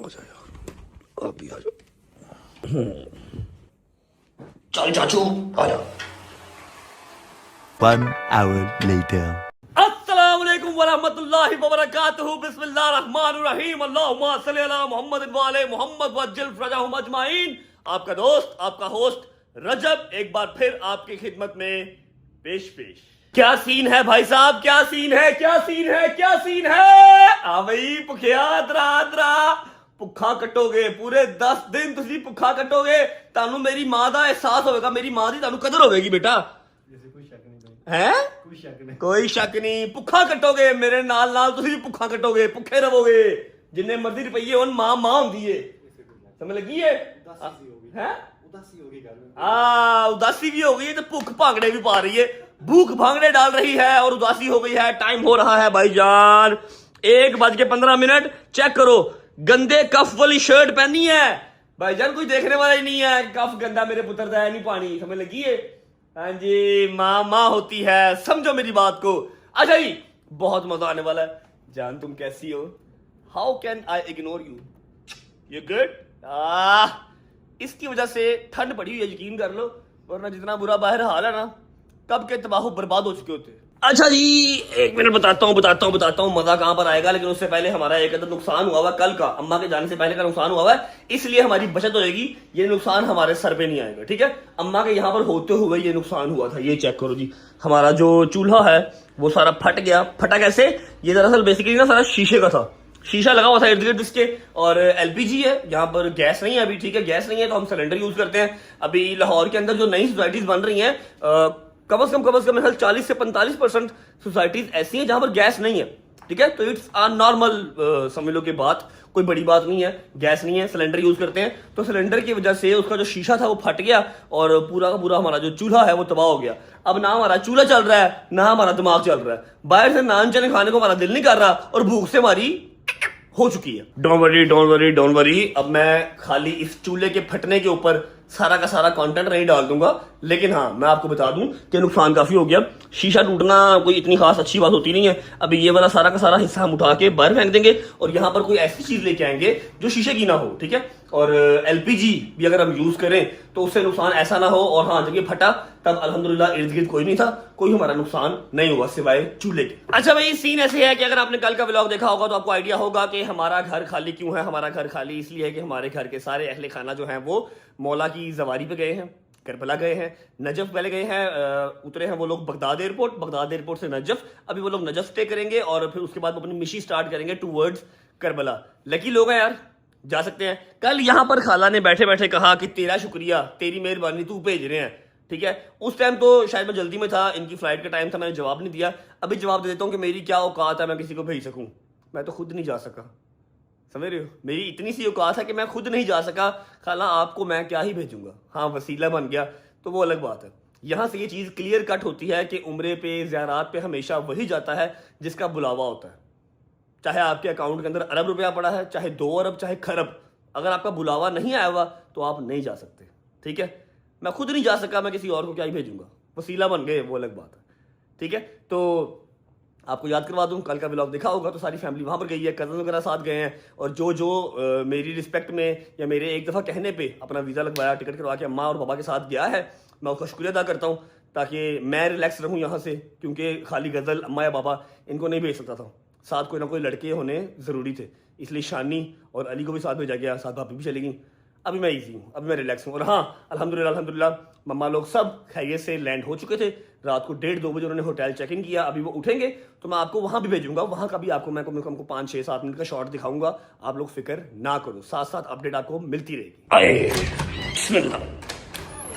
आजा यार, आप भी आ जाओ। चल चाचू आ जा। 1 hour later. अस्सलाम वालेकुम वरहमतुल्लाहि वबरकातुहू। बिस्मिल्लाहिर्रहमानिर्रहीम। अल्लाहुम्मा सल्ली अला मुहम्मद व आले मुहम्मद वज्जिल फरजहुम अजमाइन। आपका दोस्त, आपका होस्ट रजब एक बार फिर आपकी खिदमत में पेश। क्या सीन है भाई साहब, क्या सीन है, क्या सीन है, क्या सीन है। आ भाई भुखिया दरा भुखा कटोगे पूरे 10 दिन, तुसी भुखा कटोगे, तानू मेरी मां दा एहसास होगा, मेरी मां दी तानू कदर होगी बेटा। है कोई शक नहीं, भुखा कटोगे मेरे नाल नाल, तुसी भी भुखा कटोगे, भुखे रहोगे, जिन्ने मर्जी रुपये होन, मां होंदी है, समझ लगी है। उदासी भी हो गई है तो भूख भांगड़े भी पा रही है, भूख भांगड़े डाल रही है और उदासी हो गई है। टाइम हो रहा है भाईजान 1:15। चेक करो, गंदे कफ वाली शर्ट पहनी है भाईजान, कोई देखने वाला ही नहीं है, कफ गंदा मेरे पुत्र दा है नहीं पानी, समझ लगी है। हाँ जी, माँ होती है, समझो मेरी बात को। अच्छा जी, बहुत मजा आने वाला है। जान तुम कैसी हो? How can I ignore you, you good. इसकी वजह से ठंड पड़ी हुई है, यकीन कर लो, वरना जितना बुरा बाहर हाल है ना, कब के तबाह बर्बाद हो चुके होते। अच्छा जी, 1 मिनट बताता हूँ मजा कहां पर आएगा, लेकिन उससे पहले हमारा एक अदर नुकसान हुआ हुआ कल का, अम्मा के जाने से पहले का नुकसान हुआ है, इसलिए हमारी बचत होगी, ये नुकसान हमारे सर पे नहीं आएगा, ठीक है। अम्मा के यहाँ पर होते हुए ये नुकसान हुआ था। ये चेक करो जी, हमारा जो चूल्हा है वो सारा फट गया। फटा कैसे? ये दरअसल बेसिकली ना सारा शीशे का था, शीशा लगा हुआ था इर्द गिर्द इसके, और एलपीजी है, यहाँ पर गैस नहीं है अभी, ठीक है। गैस नहीं है तो हम सिलेंडर यूज करते हैं। अभी लाहौर के अंदर जो नई सोसाइटीज बन रही हैं, कम से कम मेरे 40 से 45% सोसाइटीज ऐसी हैं जहां पर गैस नहीं है, ठीक है। तो इट्स आ नॉर्मल, समझ लो कि बात कोई बड़ी बात नहीं है, गैस नहीं है, सिलेंडर यूज करते हैं। तो सिलेंडर की वजह से उसका जो शीशा था वो फट गया और पूरा का पूरा हमारा जो चूल्हा है वो तबाह हो गया। अब ना हमारा चूल्हा चल रहा है, ना हमारा दिमाग चल रहा है, बाहर से नान चने खाने को हमारा दिल नहीं कर रहा और भूख से हमारी हो चुकी है। डोंट वरी, अब मैं खाली इस चूल्हे के फटने के ऊपर सारा का सारा कंटेंट नहीं डाल दूंगा, लेकिन हाँ मैं आपको बता दूं कि नुकसान काफी हो गया। शीशा टूटना कोई इतनी खास अच्छी बात होती नहीं है। अभी ये वाला सारा का सारा हिस्सा हम उठा के बाहर फेंक देंगे और यहाँ पर कोई ऐसी चीज लेके आएंगे जो शीशे की ना हो, ठीक है। और एलपीजी भी अगर हम यूज करें तो उससे नुकसान ऐसा ना हो। और हाँ, जब ये फटा तब अल्हम्दुलिल्लाह इर्द गिर्द कोई नहीं था, कोई हमारा नुकसान नहीं हुआ सिवाय चूल्हे के। अच्छा भाई, सीन ऐसे है कि अगर आपने कल का व्लॉग देखा होगा तो आपको आइडिया होगा कि हमारा घर खाली क्यों है। हमारा घर खाली इसलिए है कि हमारे घर के सारे अहले खाना जो है वो मौला की जवारी पे गए हैं, करबला गए हैं, नजफ पहले गए हैं, उतरे हैं वो लोग बगदाद एयरपोर्ट से नजफ। अभी वो लोग नजफ स्टे करेंगे और फिर उसके बाद वो अपनी मिशन स्टार्ट करेंगे टूवर्ड्स करबला। लकी लोग हैं यार, जा सकते हैं। कल यहाँ पर खाला ने बैठे बैठे कहा कि तेरा शुक्रिया, तेरी मेहरबानी, तू भेज रहे हैं, ठीक है। उस टाइम तो शायद मैं जल्दी में था, इनकी फ्लाइट का टाइम था, मैंने जवाब नहीं दिया। अभी जवाब दे देता हूँ कि मेरी क्या औकात है मैं किसी को भेज सकूं। मैं तो खुद नहीं जा सका, समझ रहे हो, मेरी इतनी सी औकात है कि मैं खुद नहीं जा सका, खाला आपको मैं क्या ही भेजूंगा। हाँ, वसीला बन गया तो वो अलग बात है। यहां से ये चीज क्लियर कट होती है कि उम्रे पे, ज़ियारात पे हमेशा वही जाता है जिसका बुलावा होता है। चाहे आपके अकाउंट के अंदर अरब रुपया पड़ा है, चाहे 2 अरब, चाहे खरब, अगर आपका बुलावा नहीं आया हुआ तो आप नहीं जा सकते, ठीक है। मैं खुद नहीं जा सका, मैं किसी और को क्या ही भेजूंगा, वसीला बन गए, वो अलग बात है, ठीक है। तो आपको याद करवा दूं, कल का व्लॉग देखा होगा तो सारी फैमिली वहां पर गई है, कजन वगैरह साथ गए हैं, और जो मेरी रिस्पेक्ट में या मेरे एक दफ़ा कहने पे अपना वीज़ा लगवाया, टिकट करवा के अम्मा और पापा के साथ गया है, मैं उसका शुक्रिया अदा करता हूँ, ताकि मैं रिलैक्स रहूँ यहाँ से, क्योंकि खाली गज़ल अम्मा या पापा इनको नहीं भेज सकता था, साथ कोई ना कोई लड़के होने ज़रूरी थे, इसलिए शानी और अली को भी साथ भेजा गया, साथ भाभी भी चली गई। अभी मैं ईजी हूँ, अभी मैं रिलैक्स हूँ। और हाँ, अल्हम्दुलिल्लाह मम्मा लोग सब खैरियत से लैंड हो चुके थे। रात को 1:30-2 बजे उन्होंने होटल चेक इन किया। अभी वो उठेंगे तो मैं आपको वहाँ भी भेजूंगा, वहाँ का भी आपको मैं कम से कम 5-6-7 मिनट का शॉट दिखाऊंगा। आप लोग फिक्र ना करो, साथ साथ अपडेट आपको मिलती रहेगी।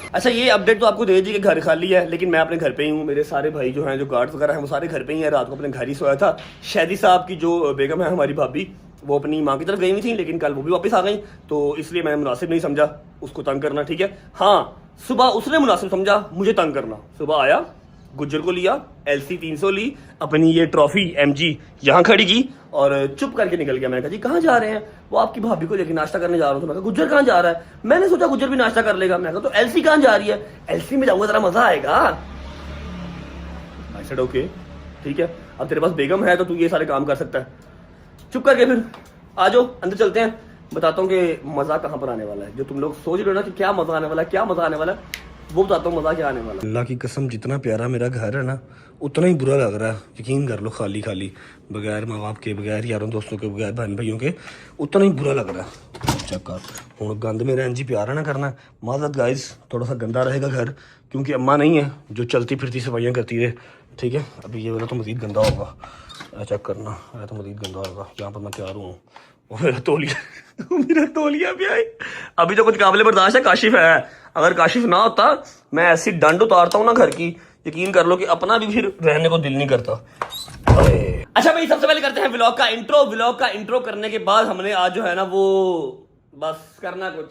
अच्छा, ये अपडेट तो आपको दे दी कि घर खाली है, लेकिन मैं अपने घर पे ही हूँ। मेरे सारे भाई जो हैं, जो गार्ड्स वगैरह हैं, वो सारे घर पे ही हैं। रात को अपने घर ही सोया था। शहदी साहब की जो बेगम है, हमारी भाभी, वो अपनी माँ की तरफ गई हुई थी, लेकिन कल वो भी वापस आ गई, तो इसलिए मैंने मुनासिब नहीं समझा उसको तंग करना, ठीक है। हाँ, सुबह उसने मुनासिब समझा मुझे तंग करना। सुबह आया, गुज्जर को लिया, LC 300 ली, अपनी ये ट्रॉफी MG यहाँ खड़ी की और चुप करके निकल गया। मैंने कहा जी कहाँ जा रहे हैं? वो आपकी भाभी को लेकर नाश्ता करने जा रहा हूँ। तो मैं कहा गुज्जर कहाँ जा रहा है? मैंने सोचा गुज्जर भी नाश्ता कर लेगा। मैं कहा तो LC कहाँ जा रही है? LC में जाऊंगा, जरा मजा आएगा। आई सेड ओके, ठीक है, अब तेरे पास बेगम है तो तू ये सारे काम कर सकता है। चुप करके फिर आ जाओ, अंदर चलते हैं। बताता हूँ कि मजा कहाँ पर आने वाला है। जो तुम लोग सोच रहे हो ना कि क्या मजा आने वाला है, क्या मजा आने वाला है, वो बताता हूँ मजा क्या आने वाला है। अल्लाह की कसम, जितना प्यारा मेरा घर है ना, उतना ही बुरा लग रहा है। यकीन कर लो, खाली खाली, बगैर माँ बाप के, बगैर यारों दोस्तों के, बगैर बहन भाइयों के, उतना ही बुरा लग रहा है। चेक कर, हूँ गंद मेरा इंजी प्यारा ना करना। माजरत गाइस, थोड़ा सा गंदा रहेगा घर, क्योंकि अम्मा नहीं है जो चलती फिरती सफाइयाँ करती है, ठीक है। अभी ये वाला तो मज़ीद गंदा होगा, चेक करना, है तो मज़ीद गंदा होगा। यहाँ पर मैं तैयार हूँ, वो मेरा तौलिया मेरा तौलिया भी आई। अभी तो कुछ काबिल बर्दाश्त है, काशिफ है। अगर काशिफ ना होता, मैं ऐसी डंड उतारता हूँ ना घर की, यकीन कर लो कि अपना भी फिर रहने को दिल नहीं करता। अच्छा भाई, सबसे पहले करते हैं व्लॉग का इंट्रो। व्लॉग का इंट्रो करने के बाद हमने आज जो है ना वो बस करना कुछ,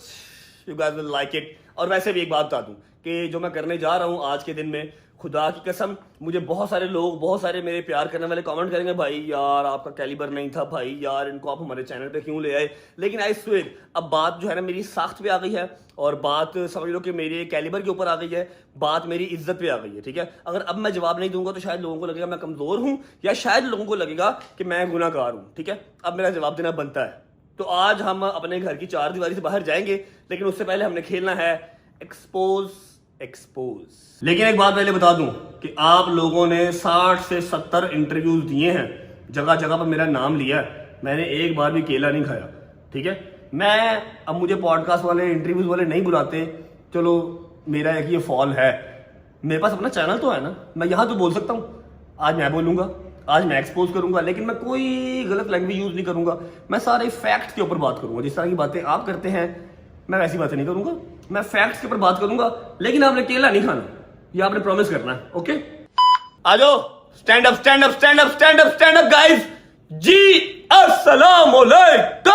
you guys will like it. और वैसे भी एक बात बता दूं कि जो मैं करने जा रहा हूँ आज के दिन में, खुदा की कसम, मुझे बहुत सारे लोग, बहुत सारे मेरे प्यार करने वाले कमेंट करेंगे, भाई यार आपका कैलिबर नहीं था, भाई यार इनको आप हमारे चैनल पे क्यों ले आए। लेकिन आई स्वेर, अब बात जो है ना मेरी साख्त पे आ गई है, और बात समझ लो कि मेरे कैलिबर के ऊपर आ गई है, बात मेरी इज्जत पे आ गई है, ठीक है। अगर अब मैं जवाब नहीं दूंगा तो शायद लोगों को लगेगा मैं कमजोर हूँ, या शायद लोगों को लगेगा कि मैं गुनाहगार हूँ, ठीक है। अब मेरा जवाब देना बनता है। तो आज हम अपने घर की चार दीवारी से बाहर जाएंगे, लेकिन उससे पहले हमने खेलना है एक्सपोज। लेकिन एक बात पहले बता दूं कि आप लोगों ने 60 से 70 इंटरव्यूज दिए हैं, जगह जगह पर मेरा नाम लिया है, मैंने एक बार भी केला नहीं खाया, ठीक है। मैं अब मुझे पॉडकास्ट वाले, इंटरव्यूज वाले नहीं बुलाते, चलो मेरा एक ये फॉल है। मेरे पास अपना चैनल तो है ना, मैं यहाँ तो बोल सकता हूँ। आज मैं बोलूंगा, आज मैं एक्सपोज करूंगा, लेकिन मैं कोई गलत लैंग्वेज यूज नहीं करूंगा। मैं सारे फैक्ट के ऊपर बात करूंगा। जिस तरह की बातें आप करते हैं, मैं वैसी बातें नहीं करूंगा। मैं फैक्ट्स के ऊपर बात करूंगा, लेकिन आपने केला नहीं खाना, ये आपने प्रॉमिस करना है, ओके। आ जाओ, stand up, stand up, stand up, stand up, stand up guys. जी अस्सलाम वालेकुम,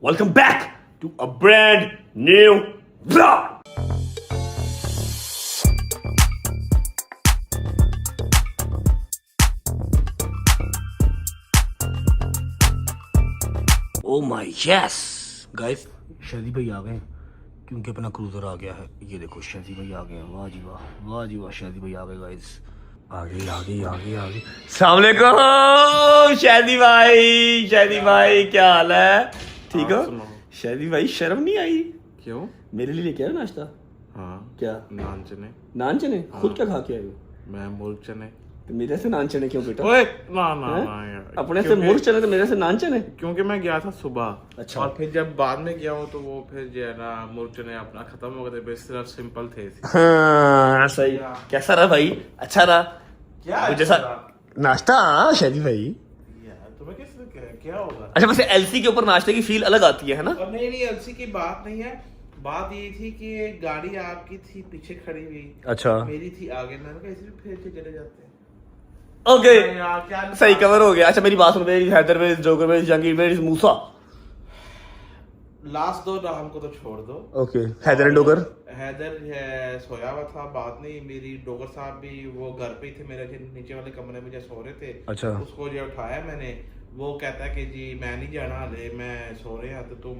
welcome back to a brand new vlog. Oh my yes guys, शादी भाई आ गए, क्योंकि अपना क्रूजर आ गया है। ये देखो शादी भाई आ गए हैं, वाह जी वाह, वाह जी वाह, शादी भाई आ गए गाइस। आगे आगे आगे आगे, अस्सलाम वालेकुम शादी भाई। शादी भाई क्या हाल है, ठीक हो? शादी भाई शर्म नहीं आई? क्यों? मेरे लिए लेके आए नाश्ता? हाँ। क्या? नान चने। नान चने? खुद क्या खा के आए हो? मैं मुर्ग चने। तो मेरे से नान चने क्यों बेटा? ओए ना ना ना यार, अपने से मुर्ग चने तो मेरे से नान चने? क्योंकि मैं गया था सुबह। अच्छा। और फिर जब बाद में गया हूँ तो वो फिर जो है ना मुर्ग चने अपना खत्म हो गए थे, सिर्फ सिंपल थे। हाँ सही। कैसा रहा भाई? अच्छा रहा? क्या जैसा नाश्ता शादी भाई? यार तुम्हें क्या होगा? अच्छा, वैसे एलसी के ऊपर नाश्ते की फील अलग आती है ना? और नहीं नहीं, एलसी की बात नहीं है, बात ये थी कि गाड़ी आपकी थी पीछे खड़ी हुई, अच्छा, मेरी थी आगे, मैंने कहा इसलिए फिर से चले जाते हैं। ओके यार क्या सही, कवर हो गया। अच्छा मेरी बात सुन, मेरी हैदर में, जोकर में, जहांगीर में, मूसा। लास्ट दो नाम को तो छोड़ दो। Okay, Haider and Dogar. हैदर है सोया हुआ था, बात नहीं, मेरी डोगर साहब भी वो घर पे ही थे, मेरे नीचे वाले कमरे में जो सो रहे थे। अच्छा। उसको जो उठाया मैंने, वो कहता है कि जी मैं नहीं जाना, हले मैं सो रहे हैं, तो तुम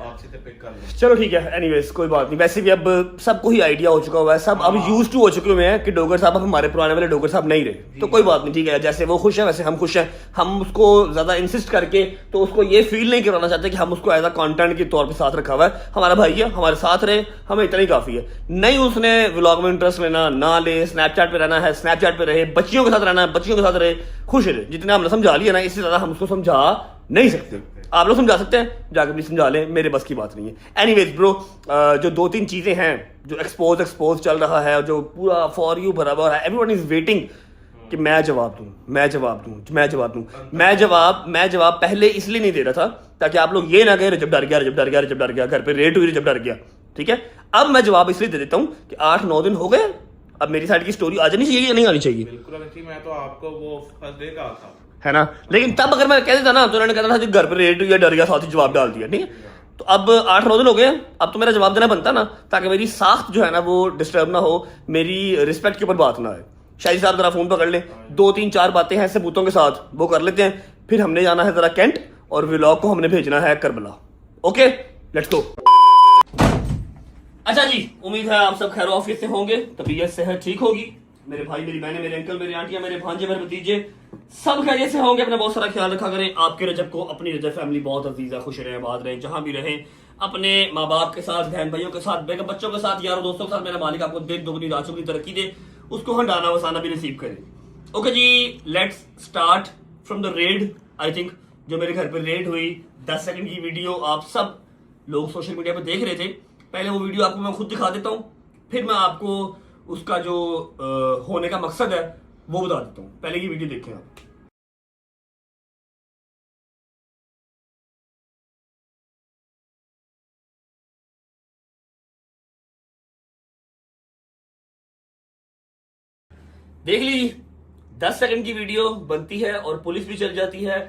आपसे तो पिक कर लो। चलो ठीक है, एनीवेज कोई बात नहीं। वैसे भी अब सबको ही आइडिया हो चुका हुआ है, सब अब यूज टू हो चुके हुए हैं कि डोगर साहब अब हमारे पुराने वाले डोगर साहब नहीं रहे। तो कोई बात नहीं, ठीक है, जैसे वो खुश है वैसे हम खुश हैं। हम उसको ज्यादा इंसिस्ट करके तो उसको ये फील नहीं करवाना चाहते कि हम उसको एज अ कंटेंट के तौर पे साथ रखा हुआ है। हमारा भाई है, हमारे साथ रहे, हमें इतना ही काफी है। नहीं उसने व्लॉग में इंटरेस्ट लेना ना ले, स्नैपचैट पे रहना है स्नैपचैट पे रहे, बच्चियों के साथ रहना है बच्चियों के साथ रहे, खुश रहे। जितना हमने समझा लिया ना, इससे ज्यादा हम उसको समझा नहीं सकते। आप लोग समझा सकते हैं, जाकर भी समझा लें, मेरे बस की बात नहीं है। एनीवेज ब्रो, जो दो तीन चीजें हैं जो एक्सपोज चल रहा है, जो पूरा फॉर यू भरा हुआ है, एवरीवन इज वेटिंग कि मैं जवाब दूं। मैं जवाब पहले इसलिए नहीं दे रहा था ताकि आप लोग ये ना कहें रजब डर गया, घर पे रेट हुई रजब डर गया, ठीक है। अब मैं जवाब इसलिए दे देता हूं कि 8-9 दिन हो गए, अब मेरी साइड की स्टोरी आ जानी चाहिए या नहीं आनी चाहिए? बिल्कुल आनी चाहिए। मैं तो आपको वो फर्स्ट डे का था, है ना। लेकिन तब अगर मैं कह देता ना तो उन्होंने कहता था कि घर पे रेट हुई, डर गया, साथ ही जवाब डाल दिया, ठीक है। तो अब 8-9 दिन हो गए, अब तो मेरा जवाब देना बनता ना, ताकि मेरी साख्त जो है ना वो डिस्टर्ब ना हो, मेरी रिस्पेक्ट के ऊपर बात ना आए। शाहिद साहब जरा फोन पकड़ लें, 2-3-4 बातें हैं सबूतों के साथ, वो कर लेते हैं। फिर हमने जाना है जरा कैंट, और व्लॉग को हमने भेजना है करबला। Okay let's go. अच्छा जी, उम्मीद है आप सब खैर ऑफिस से होंगे, तबीयत सेहत ठीक होगी। मेरे भाई, मेरी बहनें, मेरे अंकल, मेरे आंटियां, मेरे भांजे, मेरे भतीजे सब खैरियत से होंगे। अपना बहुत सारा ख्याल रखा करें। आपके रजब को अपनी रजब फैमिली बहुत अजीज है, खुश रहें, आबाद रहें, जहां भी रहें। अपने माँ बाप के साथ, बहन भाइयों के साथ, बेगम बच्चों के साथ, यारों दोस्तों के साथ मेरा मालिक आपको दिन दुगनी रात चौगुनी तरक्की दे, उसको हंडाना वसाना भी नसीब करे। ओके जी, let's start from the red. I think जो मेरे घर पर रेड हुई 10 सेकंड की वीडियो आप सब लोग सोशल मीडिया पर देख रहे थे। पहले वो वीडियो आपको मैं खुद दिखा देता हूँ, फिर मैं आपको उसका जो होने का मकसद है वो बता देता हूँ। पहले की वीडियो देखें आप। देख लीजिए, 10 सेकंड की वीडियो बनती है और पुलिस भी चल जाती है।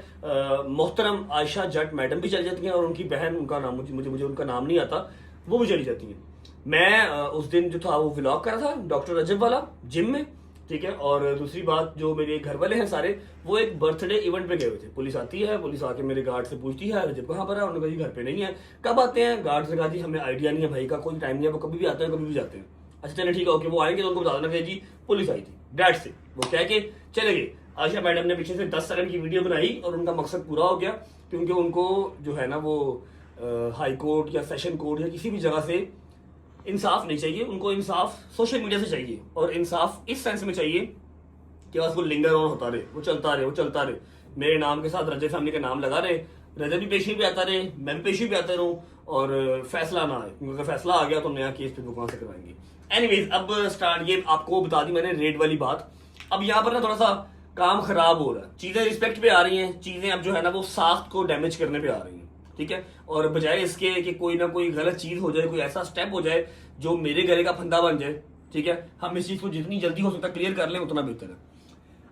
मोहतरम आयशा जट मैडम भी चल जाती हैं और उनकी बहन, उनका नाम मुझे उनका नाम नहीं आता, वो भी चली जाती हैं। मैं उस दिन जो था वो व्लॉग कर रहा था डॉक्टर रजब वाला जिम में, ठीक है। और दूसरी बात, जो मेरे घर वाले हैं सारे, वो एक बर्थडे इवेंट पे गए हुए थे। पुलिस आती है, पुलिस आके मेरे गार्ड से पूछती है रजब कहाँ पर है। उन्होंने कहा जी घर पे नहीं है। कब आते हैं? गार्ड से कहा जी हमें आइडिया नहीं है भाई का, कोई टाइम नहीं है, वो कभी भी आते हैं कभी भी जाते हैं। अच्छा चले ठीक है, ओके, वो आएंगे तो उनको बता देना कि जी पुलिस आई थी, डैट से वो कह के चले गए। आयशा मैडम ने पीछे से 10 सेकंड की वीडियो बनाई और उनका मकसद पूरा हो गया, क्योंकि उनको जो है ना वो हाई कोर्ट या सेशन कोर्ट या किसी भी जगह से इंसाफ नहीं चाहिए। उनको इंसाफ सोशल मीडिया से चाहिए, और इंसाफ इस सेंस में चाहिए कि बस वो लिंगर ऑन होता रहे, वो चलता रहे, वो चलता रहे। मेरे नाम के साथ रजब फैमिली का नाम लगा रहे, रजब भी पेशी भी आता रहे, मैं भी पेशी भी आता रहूं, और फैसला ना आए, क्योंकि अगर फैसला आ गया तो नया केस फिर वो कहां से करवाएंगे। एनीवेज, अब स्टार्ट, ये आपको बता दी मैंने रेड वाली बात। अब यहाँ पर ना थोड़ा सा काम खराब हो रहा है, चीजें रिस्पेक्ट पे आ रही हैं, चीजें अब जो है ना वो साख्त को डैमेज करने पे आ रही हैं, ठीक है। और बजाय इसके कि कोई ना कोई गलत चीज हो जाए, कोई ऐसा स्टेप हो जाए जो मेरे गले का फंदा बन जाए, ठीक है, हम इस चीज को जितनी जल्दी हो सकता क्लियर कर लें उतना बेहतर है।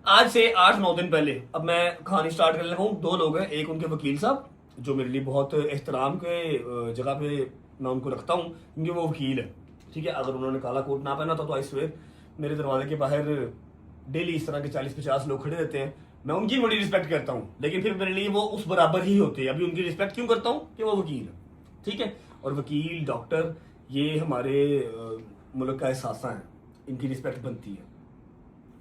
आज से 8-9 दिन पहले अब मैं कहानी स्टार्ट करने लगा हूँ। 2 लोग हैं, एक उनके वकील साहब जो मेरे लिए बहुत एहतराम के जगह पे मैं उनको रखता हूँ, क्योंकि वो वकील है, ठीक है। अगर उन्होंने काला कोट ना पहना था तो आई स्वेयर मेरे दरवाजे के बाहर डेली इस तरह के 40-50 लोग खड़े रहते हैं। मैं उनकी बड़ी रिस्पेक्ट करता हूँ, लेकिन फिर मेरे लिए वो उस बराबर ही होते हैं। अभी उनकी रिस्पेक्ट क्यों करता हूँ कि वो वकील है, ठीक है। और वकील, डॉक्टर, ये हमारे मुल्क का एहसासा है, इनकी रिस्पेक्ट बनती है।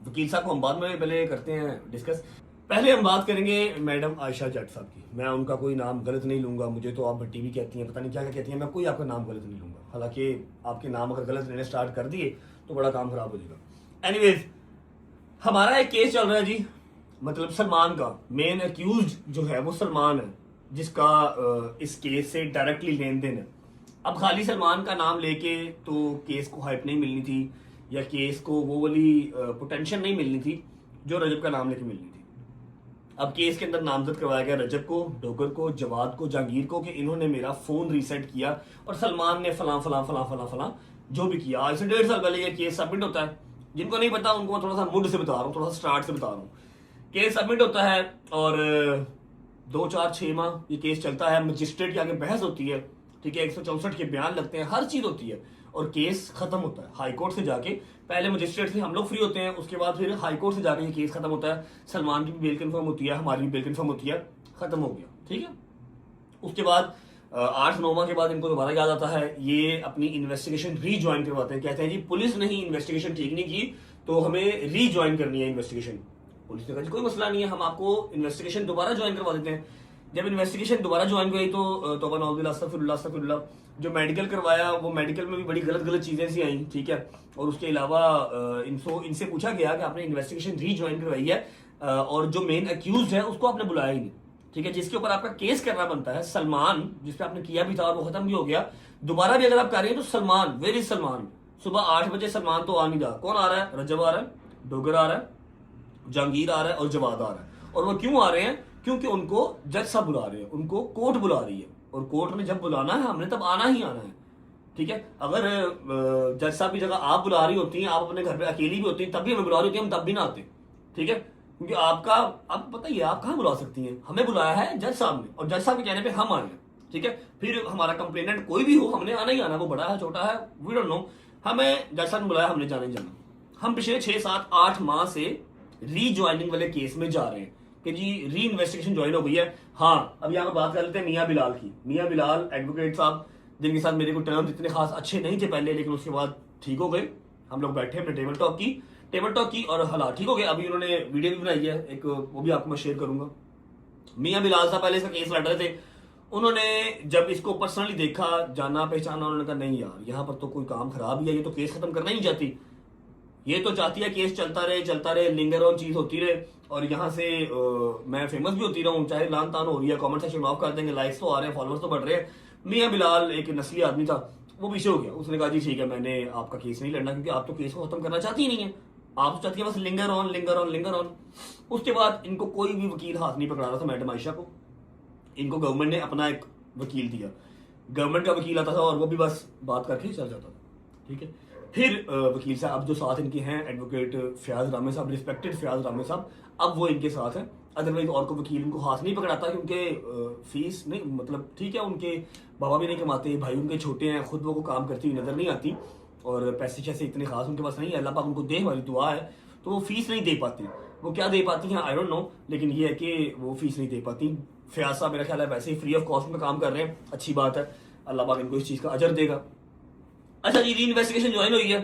वकील साहब को हम बाद में पहले करते हैं डिस्कस। पहले हम बात करेंगे मैडम आयशा जट साहब की। मैं उनका कोई नाम गलत नहीं लूंगा, मुझे तो आप भट्टी भी कहती हैं, पता नहीं क्या क्या कहती हैं, मैं कोई आपका नाम गलत नहीं लूंगा। हालांकि आपके नाम अगर गलत लेने स्टार्ट कर दिए तो बड़ा काम खराब हो जाएगा। एनीवेज, हमारा एक केस चल रहा है जी, मतलब सलमान का मेन अक्यूज जो है वो सलमान है, जिसका इस केस से डायरेक्टली लेन देन है। अब खाली सलमान का नाम लेके तो केस को हाइप नहीं मिलनी थी, या केस को वो वाली पोटेंशियल नहीं मिलनी थी जो रजब का नाम लेके मिलनी थी। अब केस के अंदर नामजद करवाया गया रजब को, डोगर को, जवाद को, जहांगीर को, कि इन्होंने मेरा फोन रीसेट किया और सलमान ने फलां फलां फलां फलां फलां जो भी किया। आज से 1.5 साल पहले ये केस सबमिट होता है। जिनको नहीं पता उनको मैं थोड़ा सा मुड से बता रहा हूँ, थोड़ा सा स्टार्ट से बता रहा हूँ। केस सबमिट होता है और 2-4-6 माह ये केस चलता है, मजिस्ट्रेट के आगे बहस होती है, ठीक है, 164 के बयान लगते हैं, हर चीज होती है, और केस खत्म होता है हाई कोर्ट से जाके। पहले मजिस्ट्रेट से हम लोग फ्री होते हैं, उसके बाद फिर हाई कोर्ट से जाके ये केस खत्म होता है। सलमान की भी बेल कंफर्म होती है, हमारी भी बेल कंफर्म होती है, खत्म हो गया, ठीक है। उसके बाद 8-9 माह के बाद इनको दोबारा याद आता है, ये अपनी इन्वेस्टिगेशन रीज्वाइन करवाते हैं। कहते हैं जी पुलिस ने ही इन्वेस्टिगेशन ठीक नहीं की तो हमें रीज्वाइन करनी है इन्वेस्टिगेशन। पुलिस ने कहा जी कोई मसला नहीं है, हम आपको इन्वेस्टिगेशन दोबारा ज्वाइन करवा देते हैं। जब इन्वेस्टिगेशन दोबारा ज्वाइन हुई तो तौबा नाउज़ुबिल्लाह अस्तगफिरुल्लाह अस्तगफिरुल्लाह, जो मेडिकल करवाया वो मेडिकल में भी बड़ी गलत गलत चीजें सी आई, ठीक है। और उसके अलावा इनसे पूछा गया कि आपने इन्वेस्टिगेशन रीज्वाइन करवाई है और जो मेन अक्यूज है उसको आपने बुलाया ही नहीं, ठीक है, जिसके ऊपर आपका केस करना बनता है सलमान, जिसपे आपने किया भी था और वो खत्म भी हो गया। दोबारा भी अगर आप कर रहे हैं तो सलमान, वेयर इज सलमान? सुबह 8 बजे सलमान तो आ नहीं रहा, कौन आ रहा है? रजब आ रहा है, डोगर आ रहा है, जहांगीर आ रहा है और जवाद आ रहा है। और वो क्यों आ रहे हैं? क्योंकि उनको जज साहब बुला रहे हैं, उनको कोर्ट बुला रही है, और कोर्ट ने जब बुलाना है हमने तब आना ही आना है, ठीक है। अगर जज साहब की जगह आप बुला रही होती हैं, आप अपने घर पे अकेली भी होती हैं, तब भी हमें बुला रही होती है, हम तब भी ना आते, ठीक है। क्योंकि आपको पता ही है आप कहाँ बुला सकती हैं, हमें बुलाया है जज साहब ने, और जज साहब के कहने पे हम आए हैं, ठीक है। फिर हमारा कंप्लेनेंट कोई भी हो, हमने आना ही आना, वो बड़ा है छोटा है वी डोंट नो, हमें जज साहब ने बुलाया, हमने जाना ही जाना। हम पिछले 6-7-8 माह से रीज्वाइनिंग वाले केस में जा रहे हैं कि जी री इन्वेस्टिगेशन ज्वाइन हो गई है। हाँ, अब यहाँ पर बात कर लेते हैं मियाँ बिलाल की। मियाँ बिलाल एडवोकेट साहब, जिनके साथ मेरे को टर्म्स इतने खास अच्छे नहीं थे पहले, लेकिन उसके बाद ठीक हो गए। हम लोग बैठे, हमने टेबल टॉक की, टेबल टॉक की और हालात ठीक हो गए। अभी उन्होंने वीडियो भी बनाई है एक, वो भी आपको मैं शेयर करूंगा। मियां बिलाल साहब पहले इसका केस लड़ रहे थे, उन्होंने जब इसको पर्सनली देखा, जाना पहचाना, उन्होंने कहा नहीं यार यहाँ पर तो कोई काम खराब ही है, ये तो केस खत्म करना ही नहीं चाहती, ये तो चाहती है केस चलता रहे, लिंगर ऑन चीज होती रहे और यहाँ से मैं फेमस भी होती रहूँ, चाहे लान तान हो रही है, कमेंट सेक्शन ऑफ कर देंगे, लाइक्स तो आ रहे हैं, फॉलोअर्स तो बढ़ रहे हैं। मियां बिलाल एक नस्ली आदमी था, वो पीछे हो गया, उसने कहा जी ठीक है मैंने आपका केस नहीं लड़ना क्योंकि आप तो केस को खत्म करना चाहती ही नहीं है, आप तो चाहती है बस लिंगर ऑन। उसके बाद इनको कोई भी वकील हाथ नहीं पकड़ा रहा था मैडम आयशा को, इनको गवर्नमेंट ने अपना एक वकील दिया, गवर्नमेंट का वकील आता था और वो भी बस बात करके चल जाता था, ठीक है। फिर वकील साहब जो साथ इनके हैं एडवोकेट फयाज रामे साहब, रिस्पेक्टेड फयाज रामे साहब, अब वो इनके साथ हैं। अदरवाइज और को वकील इनको हाथ नहीं पकड़ाता क्योंकि फीस नहीं, मतलब ठीक है उनके बाबा भी नहीं कमाते, भाई उनके छोटे हैं, खुद वो काम करती हुई नजर नहीं आती और पैसे शैसे इतने खास उनके पास नहीं है, अल्लाह पाक उनको दे हमारी दुआ है, तो वो फीस नहीं दे पाती। वो क्या दे पाती हैं आई डोंट नो, लेकिन ये है कि वो फीस नहीं दे पाती। फयाज साहब मेरा ख्याल है वैसे ही फ्री ऑफ कॉस्ट में काम कर रहे हैं, अच्छी बात है, अल्लाह पाक इनको इस चीज का अजर देगा। अच्छा जी, री इन्वेस्टिगेशन ज्वाइन हुई है,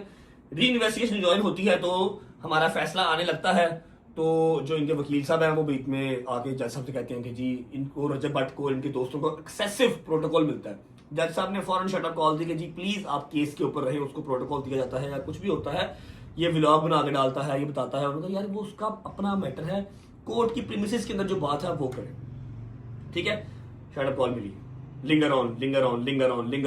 री इन्वेस्टिगेशन ज्वाइन होती है तो हमारा फैसला आने लगता है, तो जो इनके वकील साहब हैं वो बीच में आके जज साहब से कहते हैं कि जी इनको रजब भट्ट को इनके दोस्तों को एक्सेसिव प्रोटोकॉल मिलता है। जज साहब ने फौरन शटअप कॉल दी कि जी प्लीज आप केस के ऊपर रहे, उसको प्रोटोकॉल दिया जाता है या कुछ भी होता है, ये व्लॉग बना के डालता है, ये बताता है, उन्होंने कहा यार वो उसका अपना मैटर है, कोर्ट की प्रीमिसेस के अंदर जो बात है वो करें, ठीक है। शटअप कॉल मिली, लिंगर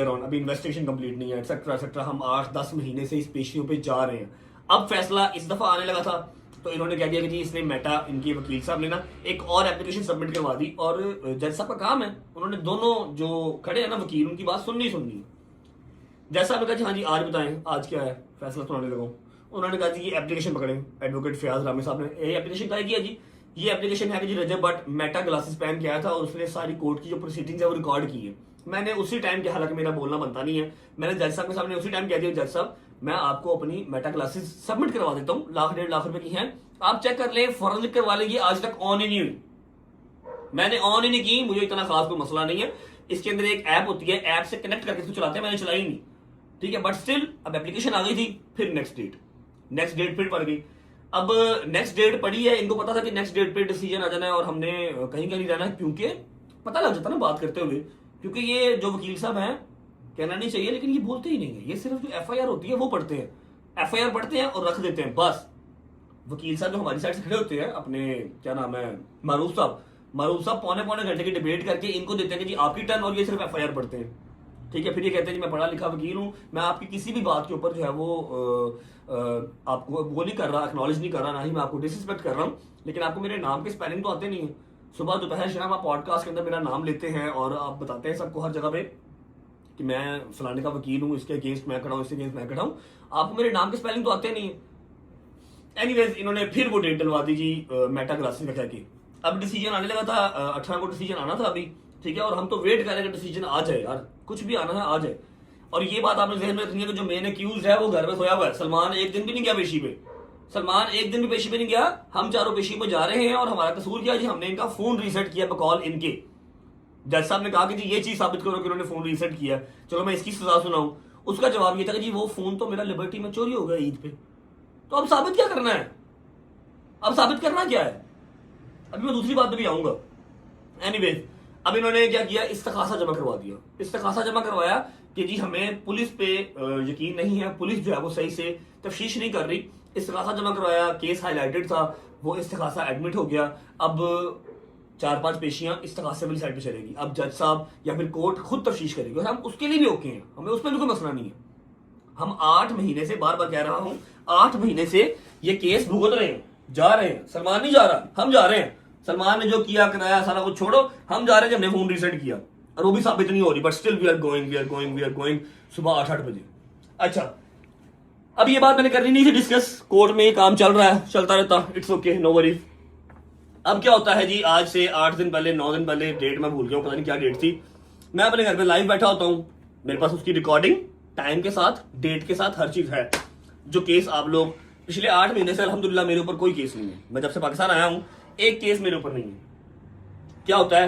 ऑन, अभी इन्वेस्टिगेशन कंप्लीट नहीं है, एक्सेट्रा। हम 8-10 महीने से इस पेशियों पे जा रहे हैं। अब फैसला इस दफा आने लगा था तो इन्होंने कह दिया कि जी इसने मेटा, इनके वकील साहब ने ना एक और एप्लीकेशन सबमिट करवा दी और जज साहब का काम है, उन्होंने दोनों जो खड़े हैं ना वकील, उनकी बात सुननी। जज साहब ने कहा जी हाँ जी आज बताएं आज क्या है, फैसला सुनाने लगा। उन्होंने कहा जी ये एप्लीकेशन पकड़े, एडवोकेट फयाज रामे साहब ने ये एप्लीकेशन क्या किया जी, ये एप्लीकेशन है कि जी रजब भट्ट मेटा ग्लासेस पहन के आया था और उसने सारी कोर्ट की जो प्रोसीडिंग्स है वो रिकॉर्ड की है। मैंने उसी टाइम के, हालांकि मेरा बोलना बनता नहीं है, मैंने जज साहब के सामने उसी टाइम कह दिया जज साहब मैं आपको अपनी मेटा क्लासेस सबमिट करवा देता हूँ, 1.5 लाख रुपए की हैं, आप चेक कर लें, फौरन करवा लेंगे, आज तक ऑन ही नहीं हुई, मैंने ऑन ही नहीं की, मुझे इतना खास कोई मसला नहीं है। इसके अंदर एक ऐप होती है, ऐप से कनेक्ट करके इसको चलाते हैं, मैंने चलाई नहीं, ठीक है, बट स्टिल अब एप्लीकेशन आ गई थी। फिर नेक्स्ट डेट फिर पड़ गई। अब नेक्स्ट डेट पड़ी है, इनको पता था कि नेक्स्ट डेट पे डिसीजन आ जाना है और हमने कहीं नहीं रहना है, क्योंकि पता लग जाता ना बात करते हुए, क्योंकि ये जो वकील साहब हैं, कहना नहीं चाहिए लेकिन ये बोलते ही नहीं है, ये सिर्फ जो FIR होती है वो पढ़ते हैं, FIR पढ़ते हैं और रख देते हैं बस। वकील साहब जो हमारी साइड से खड़े होते हैं, अपने क्या नाम है मारूफ साहब पौने घंटे की डिबेट करके इनको देते हैं कि जी आपकी टर्न, और ये सिर्फ FIR पढ़ते हैं, ठीक है। फिर ये कहते हैं कि मैं पढ़ा लिखा वकील हूं, मैं आपकी किसी भी बात के ऊपर जो है वो आपको वो नहीं कर रहा, एक्नॉलेज नहीं कर रहा, ना ही मैं आपको डिसरिस्पेक्ट कर रहा हूं, लेकिन आपको मेरे नाम के स्पेलिंग तो आते नहीं है। सुबह दोपहर शाम आप पॉडकास्ट के अंदर मेरा नाम लेते हैं और आप बताते हैं सबको हर जगह पे कि मैं फलाने का वकील हूं, इसके अगेंस्ट मैं खड़ा हूं, इसके अगेंस्ट मैं खड़ा हूं, आपको मेरे नाम के स्पेलिंग तो आते नहीं है। एनीवेज इन्होंने फिर वो डेट डलवा दी जी मेटा क्लासेस का कह के। अब डिसीजन आने लगा था, 18 को डिसीजन आना था अभी, ठीक है, और हम तो वेट कर रहे हैं कि डिसीजन आ जाए यार, कुछ भी आना है आ जाए। और ये बात आपने जहन में रखनी है कि जो मेन एक्यूज है वो घर में सोया हुआ है, सलमान एक दिन भी नहीं गया पेशी पे, सलमान एक दिन भी पेशी पे नहीं गया, हम चारों पेशी पे जा रहे हैं और हमारा कसूर क्या जी, हमने इनका फोन रीसेट किया बकॉल इनके। जज साहब ने कहा कि जी ये चीज साबित करो कि उन्होंने फोन रीसेट किया, चलो मैं इसकी सजा सुनाऊं। उसका जवाब ये था कि जी वो फोन तो मेरा लिबर्टी में चोरी हो गया ईद पे, तो अब साबित क्या करना है, अब साबित करना क्या है, अभी मैं दूसरी बात पे भी आऊंगा। एनीवेज अब इन्होंने क्या किया, इस्तखासा जमा करवा दिया, इस्तखासा जमा करवाया कि जी हमें पुलिस पे यकीन नहीं है, पुलिस जो है वो सही से तफ्तीश नहीं कर रही। इस्तखासा जमा करवाया, केस हाईलाइटेड था, वो इस्तखासा एडमिट हो गया। अब 4-5 पेशियां इस्तखासे वाली साइड पे चलेगी, अब जज साहब या फिर कोर्ट खुद तफ्तीश करेगी और हम उसके लिए भी ओके हैं, हमें उसमें भी कोई मसला नहीं है। हम 8 महीने से, बार बार कह रहा हूं, 8 महीने से ये केस भुगत रहे हैं, जा रहे हैं, सलमान नहीं जा रहा, हम जा रहे हैं। सलमान ने जो किया कराया सारा कुछ छोड़ो, हम जा रहे हैं, हमने फोन रीसेट किया और वो भी साबित नहीं हो रही, but still we are going सुबह 8 बजे। अच्छा अब ये बात मैंने करनी नहीं थी डिस्कस, कोर्ट में ये काम चल रहा है, चलता रहता, इट्स ओके, नो वरीज। अब क्या होता है जी, आज से 8 दिन पहले 9 दिन पहले, डेट मैं भूल गया हूं, पता नहीं क्या डेट थी, मैं अपने घर पे लाइव बैठा होता हूं, मेरे पास उसकी रिकॉर्डिंग टाइम के साथ, डेट के साथ, हर चीज है। जो केस आप लोग पिछले 8 महीने से अल्हम्दुलिल्लाह मेरे ऊपर कोई केस नहीं है, मैं जब से पाकिस्तान आया हूं एक केस मेरे ऊपर नहीं है। क्या होता है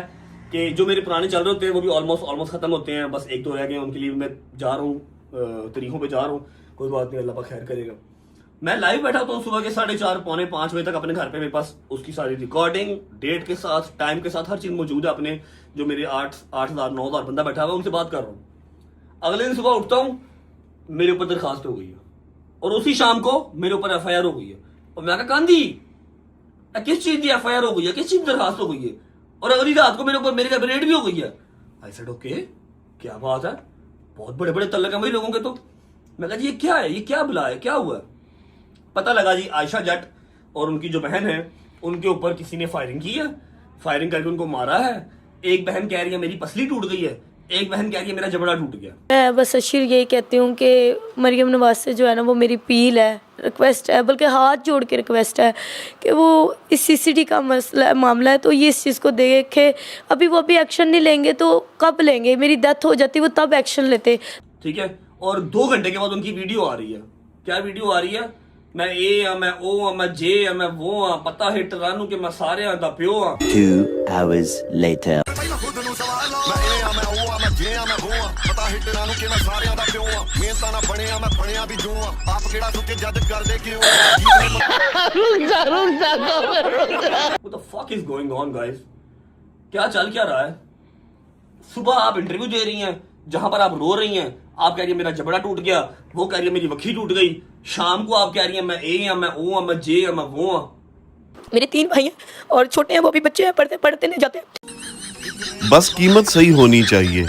कि जो मेरे पुराने चल रहे होते हैं वो भी ऑलमोस्ट खत्म होते हैं, बस 1-2 रह गए, उनके लिए मैं जा रहा हूँ, तरीकों पे जा रहा हूँ, कोई बात नहीं, अल्लाह पाक खैर करेगा। मैं लाइव बैठा तो सुबह के 4:30 पौने 5 बजे तक अपने घर पे, मेरे पास उसकी सारी रिकॉर्डिंग डेट के साथ टाइम के साथ हर चीज मौजूद है। अपने जो मेरे 8,000 9,000 बंदा बैठा हुआ उनसे बात कर रहा हूँ। अगले दिन सुबह उठता हूँ, मेरे ऊपर दरखास्त हो गई है और उसी शाम को मेरे ऊपर FIR हो गई है। और मैं कहा कांदी किस चीज की FIR हो गई है, किस चीज की दरखास्त हो गई है? और अगली रात को मेरे ऊपर मेरे घर पे रेड भी हो गई है। आई सेड ओके, क्या बात है, बहुत बड़े बड़े तल्लक हैं भाई लोगों के। तो मैं कहा जी ये क्या है, ये क्या बुला है, क्या हुआ है? पता लगा जी आयशा जट और उनकी जो बहन है उनके ऊपर किसी ने फायरिंग की है, फायरिंग करके उनको मारा है। एक बहन कह रही है मेरी पसली टूट गई है, एक बहन कह रही है मेरा जबड़ा टूट गया। मैं बस अशीर यही कहती हूँ कि मरियम नवाज से जो है ना वो मेरी अपील है, रिक्वेस्ट है, बल्कि हाथ जोड़ के रिक्वेस्ट है कि वो इस CCD का मामला है तो ये इस चीज़ को देखे। अभी वो अभी एक्शन नहीं लेंगे तो कब लेंगे? मेरी डेथ हो जाती वो तब एक्शन लेते। ठीक है, और 2 घंटे के बाद उनकी वीडियो आ रही है। क्या वीडियो आ रही है? मैं ए हाँ, मैं ओ हाँ, मैं जे हाँ, मैं वो हाँ, पता हिट रानू के मैं सारे हाँ दा प्यो हाँ। 2 hours later. What the fuck is going on guys? क्या चल क्या रहा है? सुबह आप इंटरव्यू दे रही हैं जहां पर आप रो रही हैं, आप कह रही है मेरा जबड़ा टूट गया, वो कह रही है मेरी वखी टूट गई। शाम को आप कह रही हैं मैं ए हाँ, मैं ओ हाँ, मैं जे हाँ, मैं वो हाँ। मेरे 3 भाई हैं और छोटे हैं, वो भी बच्चे हैं, पढ़ते पढ़ते नहीं जाते। बस कीमत सही होनी चाहिए।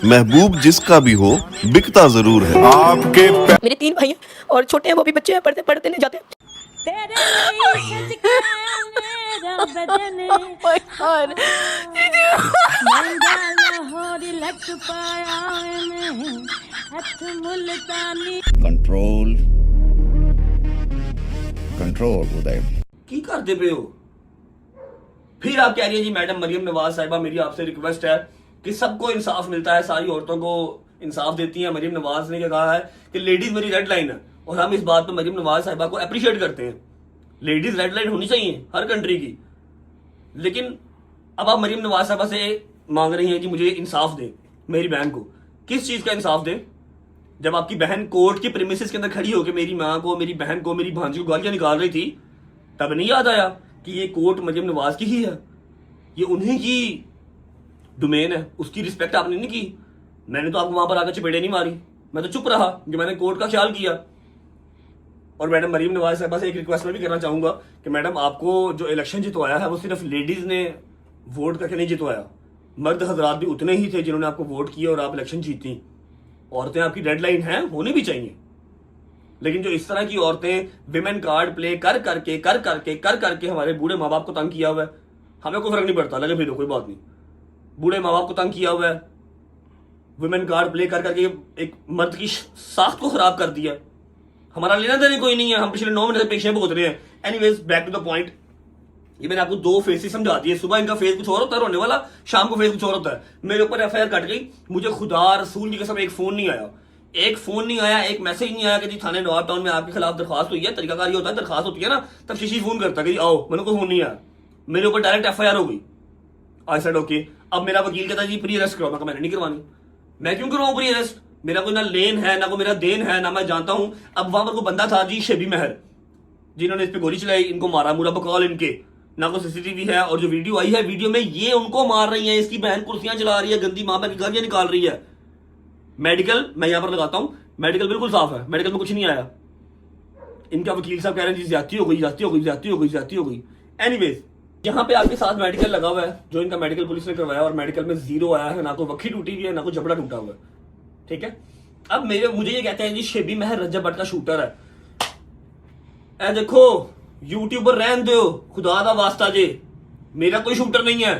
महबूब जिसका भी हो बिकता जरूर है। आपके मेरे 3 भाई हैं और छोटे हैं, वो भी बच्चे हैं, पढ़ते पढ़ते नहीं जाते। कंट्रोल कंट्रोल उदय की करते पे हो? फिर आप कह रही है जी मैडम मरियम नवाज साहिबा मेरी आपसे रिक्वेस्ट है कि सबको इंसाफ मिलता है, सारी औरतों को इंसाफ देती है। मरियम नवाज ने क्या कहा है कि लेडीज मेरी रेड लाइन है, और हम इस बात पर मरियम नवाज साहिबा को अप्रिशिएट करते हैं। लेडीज रेड लाइन होनी चाहिए हर कंट्री की। लेकिन अब आप मरियम नवाज साहिबा से मांग रही हैं कि मुझे इंसाफ दें, मेरी बहन को। किस चीज का इंसाफ दें? जब आपकी बहन कोर्ट की प्रीमिसेस के अंदर खड़ी होकर मेरी माँ को, मेरी बहन को, मेरी भांजी को गालियां निकाल रही थी, तब नहीं याद आया कि ये कोर्ट मरियम नवाज की ही है, ये उन्हीं की डोमेन है, उसकी रिस्पेक्ट आपने नहीं की। मैंने तो आपको वहां पर आकर चपेड़े नहीं मारी, मैं तो चुप रहा कि मैंने कोर्ट का ख्याल किया। और मैडम मरियम नवाज साहिबा से एक रिक्वेस्ट मैं भी करना चाहूंगा कि मैडम आपको जो इलेक्शन जितवाया है वो सिर्फ लेडीज ने वोट करके नहीं जितवाया, मर्द हजरात भी उतने ही थे जिन्होंने आपको वोट किया और आप इलेक्शन जीती। औरतें आपकी रेड लाइन हैं, होनी भी चाहिए। लेकिन जो इस तरह की औरतें विमेन कार्ड प्ले कर करके हमारे बूढ़े माँ बाप को तंग किया हुआ है, हमें कोई फर्क नहीं पड़ता, लगे फिर कोई बात नहीं। बूढ़े माँ बाप को तंग किया हुआ है, विमेन कार्ड प्ले कर करके एक मर्द की साख्त को खराब कर दिया। हमारा लेना देना कोई नहीं है, हम पिछले 9 महीने से पेशे भुगत रहे हैं। Anyways back to the point, ये मैंने आपको 2 फेसेस समझा दिए। सुबह इनका फेस कुछ और होता है रोने वाला, शाम को फेस कुछ और होता है। मेरे ऊपर FIR कट गई, मुझे खुदा रसूल की कसम एक फोन नहीं आया, एक मैसेज नहीं आया कि जी थाने नवाब टाउन में आपके खिलाफ दरखास्त हुई है। तरीकाकार ये होता है, दरखास्त होती है ना तब शीशी फोन करता है कि आओ, मैंने कोई फोन नहीं आया। मेरे ऊपर डायरेक्ट FIR हो गई। I said okay. अब मेरा वकील कहता है जी प्री अरेस्ट करो, मैंने नहीं करवानी। मैं क्यों करवाऊं प्री अरेस्ट? मेरा कोई ना लेन है, ना कोई मेरा देन है, ना मैं जानता हूं। अब वहां पर कोई बंदा था जी शेबी महर, जिन्होंने इस पे गोली चलाई, इनको मारा, मुरा बकौल इनके, ना कोई CCTV है। और जो वीडियो आई है, वीडियो में ये उनको मार रही है, इसकी बहन कुर्सियां चला रही है, गंदी मां बाप की गालियां निकाल रही है। मेडिकल मैं यहां पर लगाता हूं, मेडिकल बिल्कुल साफ है, मेडिकल में कुछ नहीं आया। इनका वकील साहब कह रहे हैं जी ज्यादती हो गई। एनीवेज, यहाँ पे आपके साथ मेडिकल लगा हुआ है, जो इनका मेडिकल पुलिस ने करवाया, और मेडिकल में 0 आया है, ना कोई वक्की टूटी हुई है, ना कोई जबड़ा टूटा हुआ है। ठीक है, अब मुझे ये कहते हैं जी शेबी महर रजब भट्ट का शूटर है। ए देखो यूट्यूबर रहन दो, खुदा दा वास्ता जे, मेरा कोई शूटर नहीं है।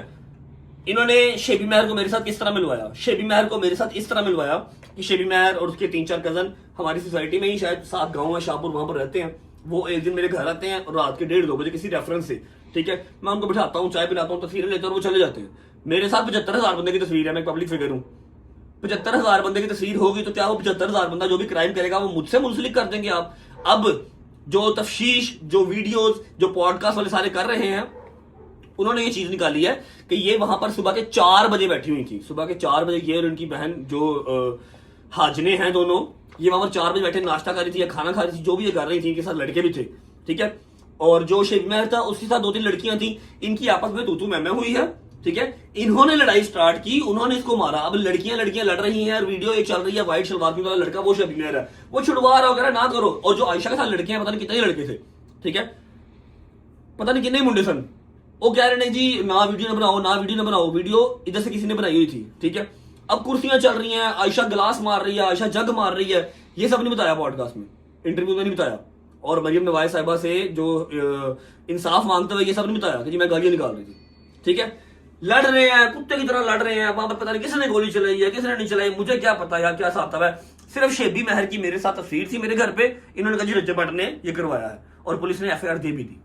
इन्होंने शेबी महर को मेरे साथ किस तरह मिलवाया? शेबी महर को मेरे साथ इस तरह मिलवाया कि शेबी महर और उसके 3-4 कजन हमारी सोसाइटी में ही, शायद 7 गांव है शाहपुर, वहां पर रहते हैं। वो एक दिन मेरे घर आते हैं और रात के 1:30-2 बजे किसी रेफरेंस से, ठीक है, मैं उनको बिठाता हूँ, चाय पिलाता हूँ, तस्वीरें लेते हैं और वो चले जाते हैं। मेरे साथ 75,000 बंदे की तस्वीर है, मैं पब्लिक फिगर हूँ। 75,000 बंदे की तस्वीर होगी तो क्या वो 75,000 बंदा जो भी क्राइम करेगा वो मुझसे मुंसलिक कर देंगे आप? अब जो तफ्शीश, जो वीडियोस, जो पॉडकास्ट वाले सारे कर रहे हैं, उन्होंने ये चीज निकाली है कि ये वहां पर सुबह के 4 बजे बैठी हुई थी। सुबह के 4 बजे ये और उनकी बहन जो हाजने हैं दोनों, ये वहां पर 4 बजे बैठे नाश्ता कर रही थी या खाना खा रही थी, जो भी ये कर रही थी, इनके साथ लड़के भी थे, ठीक है। और जो शेबी महर था उसके साथ 2-3 लड़कियां थी, इनकी आपस में तू मैं हुई है, ठीक है। इन्होंने लड़ाई स्टार्ट की, उन्होंने इसको मारा। अब लड़कियां लड़ रही हैं, वीडियो एक चल रही है, व्हाइट सलवार में वाला लड़का वो शेबी महर है, वो छुड़वा रहा वगैरह, ना करो। और जो आयशा के साथ लड़कियां, पता नहीं कितने लड़के थे, ठीक है, पता नहीं कितने मुंडे सन, वो कह रहे नहीं जी ना वीडियो ना बनाओ, वीडियो इधर से किसी ने बनाई हुई थी, ठीक है। अब कुर्सियां चल रही हैं, आयशा गिलास मार रही है, आयशा जग मार रही है, ये सब नहीं बताया पॉडकास्ट में, इंटरव्यू में नहीं बताया। और मरियम नवाज साहिबा से जो इंसाफ मांगते हुए ये सब नहीं बताया कि जी मैं गालियां निकाल रही थी, ठीक है। लड़ रहे हैं, कुत्ते की तरह लड़ रहे हैं, वहां पर पता नहीं किसने गोली चलाई है, किसने नहीं चलाई, मुझे क्या पता यार क्या हिसाब है। सिर्फ शेबी महर की मेरे साथ तस्वीर थी मेरे घर पे, इन्होंने कहा जी रज्जब भट्ट ने ये करवाया है, और पुलिस ने FIR दे भी दी,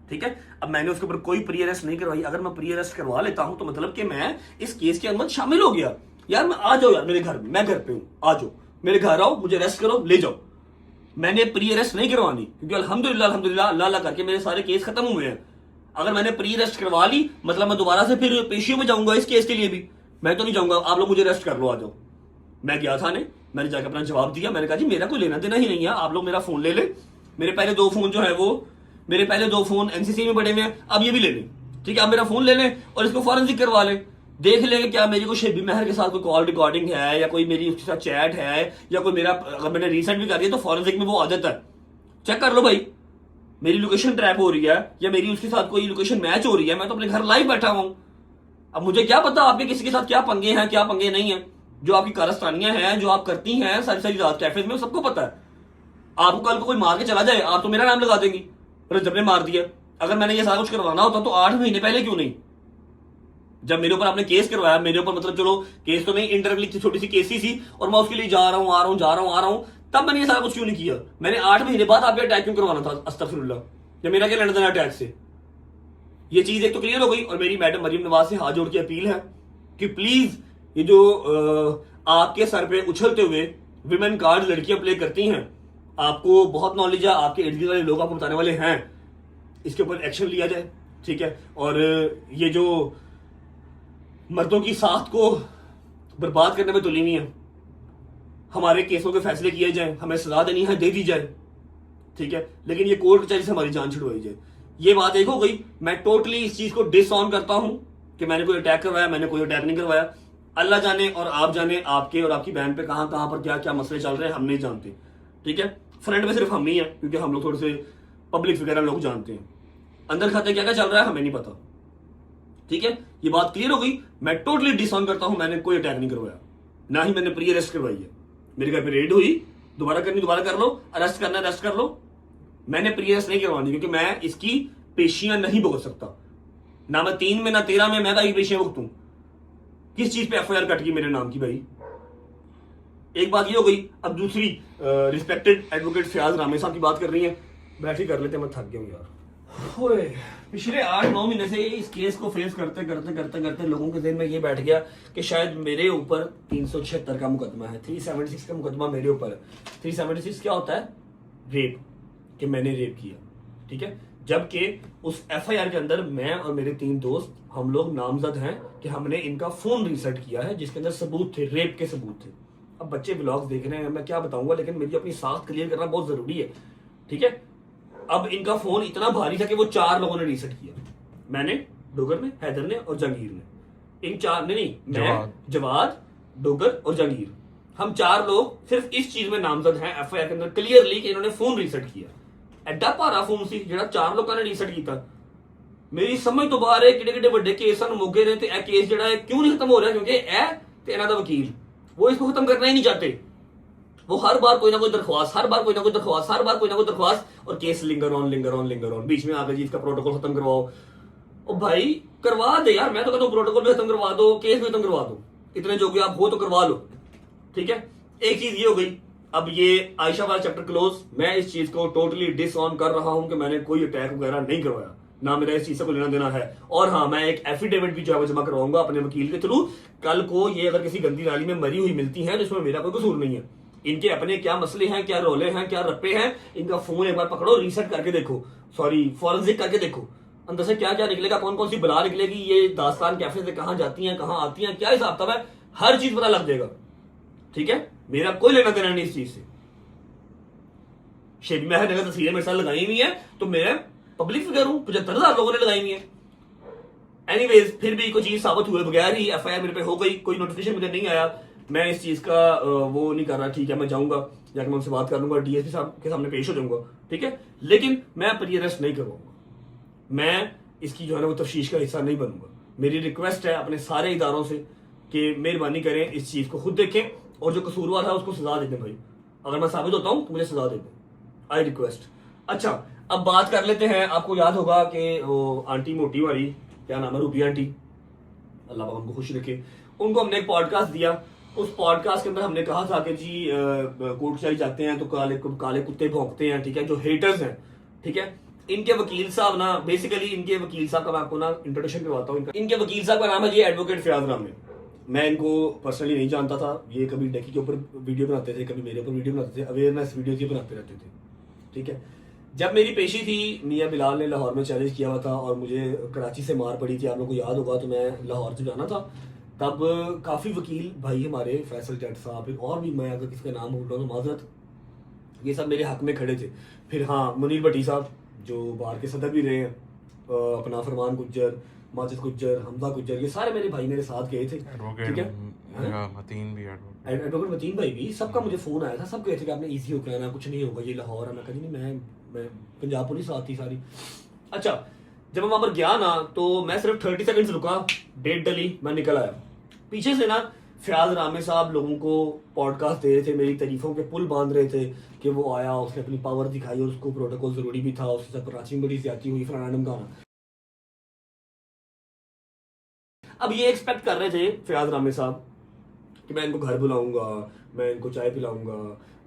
ठीक है। अब मैंने उसके ऊपर कोई प्री अरेस्ट नहीं करवाई। अगर मैं प्री अरेस्ट करवा लेता हूं तो मतलब कि मैं इस केस के अंदर शामिल हो गया। यार मैं आ जाओ यार मेरे घर में, मैं घर पे हूं, आ जाओ मेरे घर आओ, मुझे अरेस्ट करो, ले जाओ। मैंने प्री अरेस्ट नहीं करवानी, क्योंकि अल्हम्दुलिल्लाह अल्लाह करके मेरे सारे केस खत्म हुए हैं। अगर मैंने प्री अरेस्ट करवा ली मतलब मैं दोबारा से फिर पेशियों में जाऊंगा इस केस के लिए भी, मैं तो नहीं जाऊंगा। आप लोग मुझे अरेस्ट कर लो, आ जाओ। मैं गया था, मैंने जाकर अपना जवाब दिया, मैंने कहा जी मेरा कोई लेना देना ही नहीं है, आप लोग मेरा फोन ले ले। मेरे पहले 2 फोन जो है वो मेरे पहले 2 फोन NCC में पड़े हुए हैं, अब ये भी ले लें, ठीक है। आप मेरा फोन ले लें और इसको फॉरेंसिक करवा लें, देख लेंगे क्या मेरी कोई शेबी महर के साथ कोई कॉल रिकॉर्डिंग है या कोई मेरी उसके साथ चैट है या कोई मेरा, अगर मैंने रीसेंट भी कर दिया तो फॉरेंसिक में वो आदत है, चेक कर लो भाई मेरी लोकेशन ट्रैप हो रही है या मेरी उसके साथ कोई लोकेशन मैच हो रही है। मैं तो अपने घर लाइव बैठा हूं, अब मुझे क्या पता आपके किसी के साथ क्या पंगे हैं क्या पंगे नहीं है। जो आपकी कारस्तानियां हैं, जो आप करती हैं सारी रात कैफेज में, सबको पता है। आपको कल को कोई मार के चला जाए, आप तो मेरा नाम लगा देंगी, रज्जब ने मार दिया। अगर मैंने ये सारा कुछ करवाना होता तो 8 महीने पहले क्यों नहीं, जब मेरे ऊपर आपने केस करवाया, मेरे ऊपर मतलब चलो केस तो नहीं, इंटरव्यू छोटी सी केस ही थी और मैं उसके लिए जा रहा हूं आ रहा हूं, तब मैंने ये सारा कुछ क्यों नहीं किया। मैंने 8 महीने बाद आप अटैक क्यों करवाना था, अस्तगफिरुल्लाह, या मेरा क्या लेना देना अटैक से। ये चीज एक तो क्लियर हो गई। और मेरी मैडम मरियम नवाज से हाथ जोड़ के अपील है कि प्लीज ये जो आपके सर पे उछलते हुए विमेन कार्ड लड़कियां प्ले करती हैं, आपको बहुत नॉलेज है, आपके इर्द गिर्द वाले लोग आपको बताने वाले हैं, इसके ऊपर एक्शन लिया जाए, ठीक है। और ये जो मर्दों की साख को बर्बाद करने में तुली नहीं है, हमारे केसों के फैसले किए जाएं, हमें सजा देनी है दे दी जाए, ठीक है। लेकिन ये कोर्ट कचहरी से हमारी जान छुड़वाई जाए। ये बात एक हो गई। मैं टोटली इस चीज को डिसऑन करता हूं कि मैंने कोई अटैक करवाया, मैंने कोई अटैक नहीं करवाया। अल्लाह जाने और आप जाने आपके और आपकी बहन पे कहां पर क्या क्या मसले चल रहे हैं, हम नहीं जानते, ठीक है। फ्रंट में सिर्फ हम ही है क्योंकि हम लोग थोड़े से पब्लिक फिगर लोग जानते हैं, अंदर खाते क्या क्या चल रहा है हमें नहीं पता, ठीक है। ये बात क्लियर हो गई। मैं टोटली डिसऑन करता हूं, मैंने कोई अटैक नहीं करवाया, ना ही मैंने प्री अरेस्ट करवाई है। मेरे घर पे रेड हुई, दोबारा करनी दोबारा कर लो, अरेस्ट करना अरेस्ट कर लो, मैंने प्री अरेस्ट नहीं करवानी क्योंकि मैं इसकी पेशियां नहीं भुगत सकता, ना मैं 3 में ना 13 में मैं भाई पेशियां भुगतूं। किस चीज पे FIR कट गई मेरे नाम की भाई, एक बात ये हो गई। अब दूसरी, रिस्पेक्टेड एडवोकेट फयाज रामे साहब की बात कर रही है, बैठ ही कर लेते, मैं थक गया हूं यार। ओए पिछले 8-9 महीने से इस केस को फेस करते करते लोगों के दिल में ये बैठ गया कि शायद मेरे ऊपर 376 का मुकदमा है, 376 का मुकदमा मेरे ऊपर है। 376 क्या होता है, रेप, कि मैंने रेप किया, ठीक है। जबकि उस FIR के अंदर मैं और मेरे 3 दोस्त हम लोग नामजद हैं कि हमने इनका फोन रीसेट किया है जिसके अंदर सबूत थे, रेप के सबूत थे। अब बच्चे ब्लॉग्स देख रहे हैं, मैं क्या बताऊंगा, लेकिन मेरी अपनी साख क्लियर करना बहुत जरूरी है, ठीक है। अब इनका फोन इतना भारी था कि वो 4 लोगों ने रीसेट किया, मैंने, डोगर ने, हैदर ने और जहांगीर ने। इन 4 ने नहीं, मैं, जवाद, डोगर और जहांगीर, हम 4 लोग सिर्फ इस चीज में नामजद हैं FIR के अंदर क्लियरली कि इन्होंने फोन रीसेट किया। एडा भारा फोन सी जो 4 लोगों ने रीसेट किया। मेरी समझ तो बाहर है किडे बड़े केस मोगे ने, केस जो क्यों नहीं खत्म हो रहा, क्योंकि इन्हों का वकील वो इसको खत्म करना ही नहीं चाहते। वो हर बार कोई ना कोई दरख्वास्त, हर बार कोई ना कोई दरख्वास्त, और केस लिंगर ऑन। बीच में आकर जी इसका प्रोटोकॉल खत्म करवाओ। ओ भाई करवा दे यार, मैं तो कहता हूं प्रोटोकॉल भी खत्म करवा दो, केस भी खत्म करवा दो, इतने जो भी आप हो तो करवा लो, ठीक है। एक चीज ये हो गई। अब ये आयशा वाला चैप्टर क्लोज। मैं इस चीज को टोटली डिसऑन कर रहा हूं कि मैंने कोई अटैक वगैरह नहीं करवाया, ना मेरा इस चीज से कोई लेना देना है। और हाँ, मैं एक एफिडेविट भी जो है जमा करवाऊंगा अपने वकील के थ्रू। कल को ये अगर किसी गंदी नाली में मरी हुई मिलती है तो इसमें मेरा कोई कसूर नहीं है। इनके अपने क्या मसले हैं, क्या रोले हैं, क्या रप्पे हैं, इनका फोन एक बार पकड़ो, रीसेट करके देखो, सॉरी फॉरेंसिक करके देखो, अंदर से क्या क्या निकलेगा, कौन कौन सी बला निकलेगी, ये दास्तान कैफे से कहां जाती हैं, कहां आती हैं, क्या हिसाब था, हर चीज पता लग जाएगा। ठीक है, मेरा कोई लेना देना नहीं इस चीज से। शेबी महर अगर तस्वीरें मेरे साथ लगाई हुई है तो मैं पब्लिक फिगर हूं, 75,000 लोगों ने लगाई हुई है। एनीवेज, फिर भी कोई चीज साबित हुए बगैर ही एफआईआर मेरे पे हो गई, कोई नोटिफिकेशन मुझे नहीं आया, मैं इस चीज का वो नहीं कर रहा। ठीक है, मैं जाऊंगा, जाकर मैं उनसे बात कर लूंगा, डीएसपी साहब के सामने पेश हो जाऊंगा, ठीक है, लेकिन मैं प्री अरेस्ट नहीं करवाऊंगा, मैं इसकी जो है ना वो तफ्तीश का हिस्सा नहीं बनूंगा। मेरी रिक्वेस्ट है अपने सारे इदारों से कि मेहरबानी करें, इस चीज को खुद देखें और जो कसूरवार है उसको सजा दे दें। भाई अगर मैं साबित होता हूं तो मुझे सजा दे दें, आई रिक्वेस्ट। अच्छा, अब बात कर लेते हैं। आपको याद होगा कि वो आंटी मोटी वाली, क्या नाम है, रूबी आंटी, अल्लाह पाक उनको खुश रखे, उनको हमने एक पॉडकास्ट दिया। उस पॉडकास्ट के अंदर हमने कहा था कि जी कोर्ट चाई जाते हैं तो काले कुत्ते भौंकते हैं, ठीक है, जो हेटर्स हैं, ठीक है। इनके वकील साहब ना, बेसिकली इनके वकील साहब का मैं आपको ना इंट्रोडक्शन करवाता हूँ। इनके वकील साहब का नाम है जी एडवोकेट फयाज रामे। मैं इनको पर्सनली नहीं जानता था, ये कभी डेकी के ऊपर वीडियो बनाते थे, कभी मेरे ऊपर वीडियो बनाते थे, अवेयरनेस वीडियो ये बनाते रहते थे, ठीक है। जब मेरी पेशी थी, मियां बिलाल ने लाहौर में चैलेंज किया हुआ था और मुझे कराची से मार पड़ी थी, आप लोगों को याद होगा, तो मैं लाहौर से जाना था। तब काफ़ी वकील भाई हमारे, फैसल जट साहब और भी, मैं अगर किसी का नाम भूल रहा हूँ तो माजरत, ये सब मेरे हक में खड़े थे। फिर हाँ, मुनीर भट्टी साहब जो बार के सदर भी रहे हैं, अपना फरमान गुज्जर, माजिद गुज्जर, हमजा गुज्जर, ये सारे मेरे भाई मेरे साथ गए थे, ठीक है। एडवोकेट मतीन भाई भी, सबका मुझे फोन आया था, सब कहे थे कि आपने इजी होकर आना, कुछ नहीं होगा, ये लाहौर है। मैं कहा नहीं, मैं पंजाब पुलिस आती सारी। अच्छा, जब मैं वहां पर गया ना तो मैं सिर्फ 30 सेकंड्स रुका, डेट डली, मैं निकल आया। पीछे से ना फयाज रामे साहब लोगों को पॉडकास्ट दे रहे थे, मेरी तारीफों के पुल बांध रहे थे कि वो आया, उसने अपनी पावर दिखाई और उसको प्रोटोकॉल जरूरी भी था, उसके साथ कराची में बड़ी ज्यादती हुई, फलाना ढमकाना। अब ये एक्सपेक्ट कर रहे थे फयाज रामे साहब कि मैं इनको घर बुलाऊंगा, मैं इनको चाय पिलाऊंगा।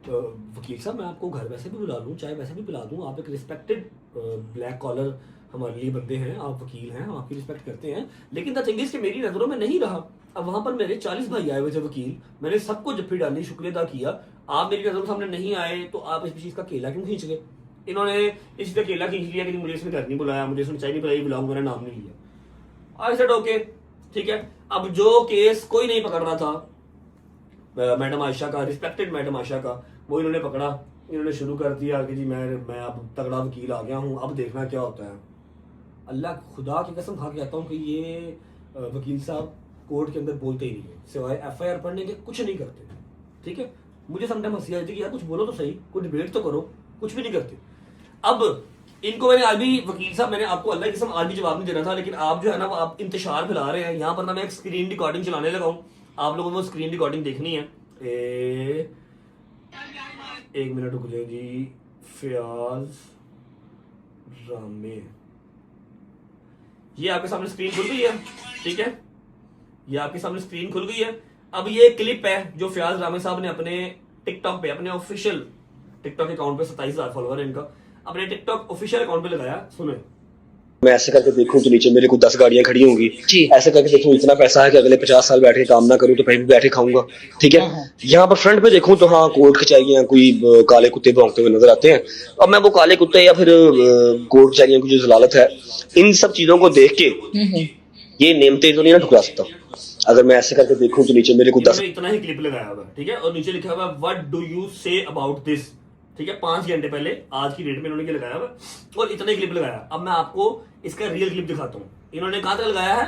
वकील साहब, मैं आपको घर वैसे भी बुला लूँ, चाय वैसे भी पिला दूँ, आप एक रिस्पेक्टेड ब्लैक कॉलर हमारे लिए बंदे हैं, आप वकील हैं, हम आपकी रिस्पेक्ट करते हैं। लेकिन द थिंग इज कि मेरी नज़रों में नहीं रहा। अब वहां पर मेरे 40 भाई आए हुए थे वकील, मैंने सबको जफ्फी डाली, शुक्रिया अदा किया। आप मेरी नज़रों सामने नहीं आए तो आप इस चीज़ का केला क्यों खींच गए? इन्होंने इसी का केला खींच लिया कि मुझे इसने घर नहीं बुलाया, मुझे इसने चाय नहीं पिलाई, बुलाऊंगा, मैंने नाम नहीं लिया। आई सेड ओके, ठीक है। अब जो केस कोई नहीं पकड़ रहा था, मैडम आयशा का, रिस्पेक्टेड मैडम आयशा का, वो इन्होंने पकड़ा। इन्होंने शुरू कर दिया कि जी मैं अब तगड़ा वकील आ गया हूँ, अब देखना क्या होता है। अल्लाह खुदा की कसम खा के कहता हूँ कि ये वकील साहब कोर्ट के अंदर बोलते ही नहीं है, सिवाय एफआईआर पढ़ने के कुछ नहीं करते, ठीक है। मुझे समटाइम हंसी आती है कि यार कुछ बोलो तो सही, कोई डिबेट तो करो, कुछ भी नहीं करते। अब इनको मैंने आज भी, वकील साहब, मैंने आपको अल्लाह की कसम आज भी जवाब नहीं देना था, लेकिन आप जो है ना वो आप इंतशार फैला रहे हैं। यहाँ पर ना मैं एक स्क्रीन रिकॉर्डिंग चलाने लगा हूँ, आप लोगों को वो स्क्रीन रिकॉर्डिंग देखनी है। एक मिनट रुक जाए जी। फयाज रामे, ये आपके सामने स्क्रीन खुल गई है, ठीक है, ये आपके सामने स्क्रीन खुल गई है। अब ये क्लिप है जो फयाज रामे साहब ने अपने टिकटॉक पे, अपने ऑफिशियल टिकटॉक अकाउंट पे, 27,000 फॉलोअर है इनका, अपने टिकटॉक ऑफिशियल अकाउंट पे लगाया। सुने, मैं ऐसे करके देखूं तो नीचे मेरे को 10 गाड़ियां खड़ी होंगी, ऐसे करके देखूं इतना पैसा है कि अगले 50 साल बैठ के काम ना करूं तो कहीं भी बैठे खाऊंगा, ठीक है। यहाँ पर फ्रंट पे देखूं तो हाँ, कोर्ट कचहरियां, कोई काले कुत्ते भौंकते हुए नजर आते हैं। अब मैं वो काले कुत्ते या फिर कोर्ट कचहरियों की जो जलालत है, इन सब चीजों को देख के ये नेमते तो नहीं ना ठुकरा सकता। अगर मैं ऐसे करके देखूं तो नीचे मेरे को 10, इतना ही क्लिप लगाया हुआ, ठीक है, और नीचे लिखा हुआ what do you say about this, ठीक है। 5 घंटे पहले आज की डेट में इन्होंने क्या लगाया हुआ, और इतने क्लिप लगाया। अब मैं आपको इसका रियल क्लिप दिखाता हूँ। इन्होंने कहा था लगाया है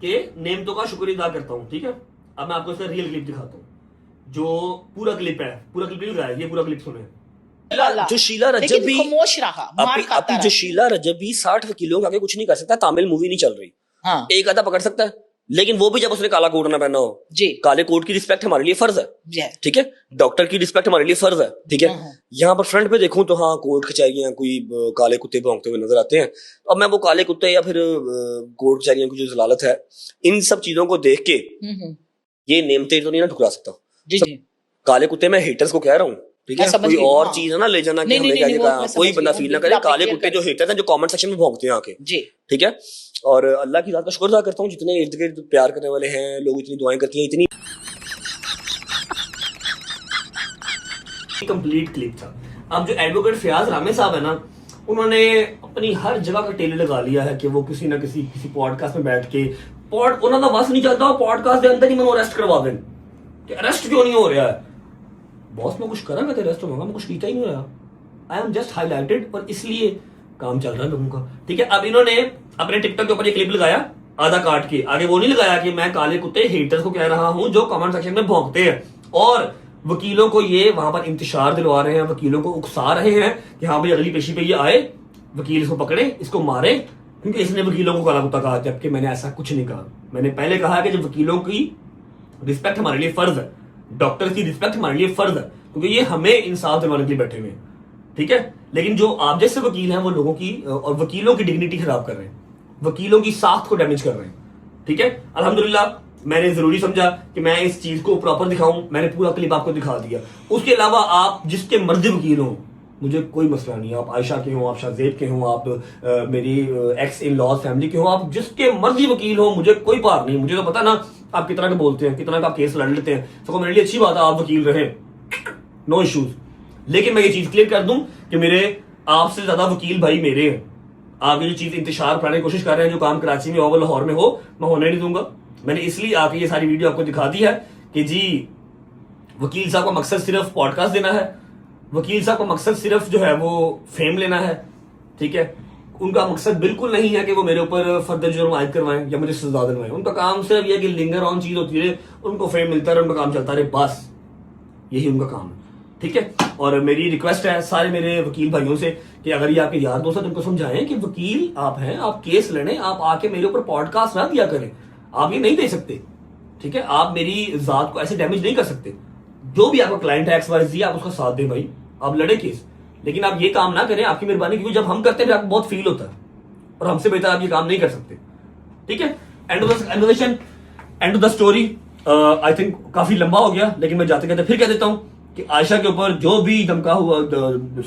कि नेमतों का शुक्र अदा करता हूँ, ठीक है। अब मैं आपको इसका रियल क्लिप दिखाता हूँ, जो पूरा क्लिप है, पूरा क्लिप नहीं लगाया, ये पूरा क्लिप सुने। जो शीला रजब भी खामोश रहा, मार खाता जो शीला रजब भी 60 वकीलों के आगे कुछ नहीं कर सकता। तामिल मूवी नहीं चल रही, हाँ। एक आधा पकड़ सकता है, लेकिन वो भी जब उसने काला कोट ना पहना हो जी, काले कोट की रिस्पेक्ट हमारे लिए फर्ज है, ठीक है। डॉक्टर की रिस्पेक्ट हमारे लिए फर्ज है, ठीक है। यहाँ पर फ्रंट पे देखूं तो हाँ, कोर्ट कचहरियां, कोई काले कुत्ते भौंकते हुए नजर आते हैं। अब मैं वो काले कुत्ते या फिर कोर्ट कचहरियों की जो जलालत है, इन सब चीजों को देख के ये नेमते तो नहीं ना ठुकरा सकता। काले कुत्ते मैं हेटर्स को कह रहा हूँ, ठीक है। कोई और चीज है ना ले जाना कि हमने क्या कहा, कोई बंदा फील ना करे। काले कुत्ते जो हेटर्स हैं, जो कमेंट सेक्शन में भौंकते हैं आके, ठीक है। और अल्लाह की ज़ात का शुक्र अदा करता हूँ, जितने इर्द गिर्द प्यार करने वाले हैं लोग, इतनी दुआएं करती हैं, इतनी कंप्लीट क्लिप था। अब जो एडवोकेट फयाज रामे साहब है ना, उन्होंने अपनी हर जगह का टेले लगा लिया है कि वो किसी ना किसी पॉडकास्ट में बैठ के उन्होंने बस नहीं चलता, पॉडकास्ट के अंदर ही मैं अरेस्ट करवा दें। कि अरेस्ट क्यों नहीं हो रहा है। बॉस मैं कुछ करा, मैं अरेस्ट होगा, मैं कुछ कीता ही नहीं रहा, आई एम जस्ट हाईलाइटेड, और इसलिए काम चल रहा है लोगों का। ठीक है, अब इन्होंने अपने टिकटॉक के ऊपर ये क्लिप लगाया आधा काट के, आगे वो नहीं लगाया कि मैं काले कुत्ते हेटर्स को कह रहा हूं जो कमेंट सेक्शन में भौंकते हैं, और वकीलों को ये वहां पर इंतशार दिलवा रहे हैं, वकीलों को उकसा रहे हैं कि हाँ भाई अगली पेशी पे ये आए, वकील इसको पकड़े, इसको मारे, क्योंकि इसने वकीलों को काला कुत्ता कहा, जबकि मैंने ऐसा कुछ नहीं कहा। मैंने पहले कहा कि जब वकीलों की रिस्पेक्ट हमारे लिए फर्ज है, डॉक्टर की रिस्पेक्ट हमारे लिए फर्ज है, क्योंकि ये हमें इंसाफ दिलवाने के लिए बैठे हुए हैं। ठीक है, लेकिन जो आप जैसे वकील हैं वो लोगों की और वकीलों की डिग्निटी खराब कर रहे हैं, वकीलों की साख्त को डैमेज कर रहे हैं। ठीक है, अल्हम्दुलिल्लाह मैंने जरूरी समझा कि मैं इस चीज को प्रॉपर दिखाऊं, मैंने पूरा क्लिप आपको दिखा दिया। उसके अलावा आप जिसके मर्जी वकील हो, मुझे कोई मसला नहीं, आप आयशा के हो, आप शाहजेब के हो, आप मेरी एक्स इन लॉज फैमिली के हो, आप जिसके मर्जी वकील हो, मुझे कोई पार नहीं। मुझे तो पता ना आप कितना का बोलते हैं, कितना का आप केस लड़ लेते हैं, तो मेरे लिए अच्छी बात है आप वकील रहे, नो इश्यूज। लेकिन मैं ये चीज क्लियर कर दूं कि मेरे आपसे ज्यादा वकील भाई मेरे हैं। आप ये जो चीज इंतशार कराने की कोशिश कर रहे हैं, जो काम कराची में हो, लाहौर में हो, मैं होने नहीं दूंगा। मैंने इसलिए आके ये सारी वीडियो आपको दिखा दी है कि जी वकील साहब का मकसद सिर्फ पॉडकास्ट देना है, वकील साहब का मकसद सिर्फ जो है वो फेम लेना है। ठीक है, उनका मकसद बिल्कुल नहीं है कि वो मेरे ऊपर फर्दर जुर्म आयद करवाएं या मुझे सजा दिलवाएं। उनका काम सिर्फ ये कि लिंगर ऑन चीज होती है, उनको फेम मिलता रहे, उनका काम चलता रहे, बस यही उनका काम है। ठीक है, और मेरी रिक्वेस्ट है सारे मेरे वकील भाइयों से कि अगर ये आपके यार दोस्त हैं तो उनको समझाएं कि वकील आप हैं, आप केस लड़ें, आप आके मेरे ऊपर पॉडकास्ट ना दिया करें, आप ये नहीं दे सकते। ठीक है, आप मेरी जात को ऐसे डैमेज नहीं कर सकते। जो भी आपका क्लाइंट है XYZ, आप उसका साथ दें भाई, आप लड़े केस, लेकिन आप ये काम ना करें, आपकी मेहरबानी, क्योंकि जब हम करते हैं आपको बहुत फील होता है, और हमसे बेहतर आप ये काम नहीं कर सकते। ठीक है, end of the conversation, end of the story. I think काफी लंबा हो गया, लेकिन मैं जाते कहते फिर कह देता हूँ कि आयशा के ऊपर जो भी धमका हुआ,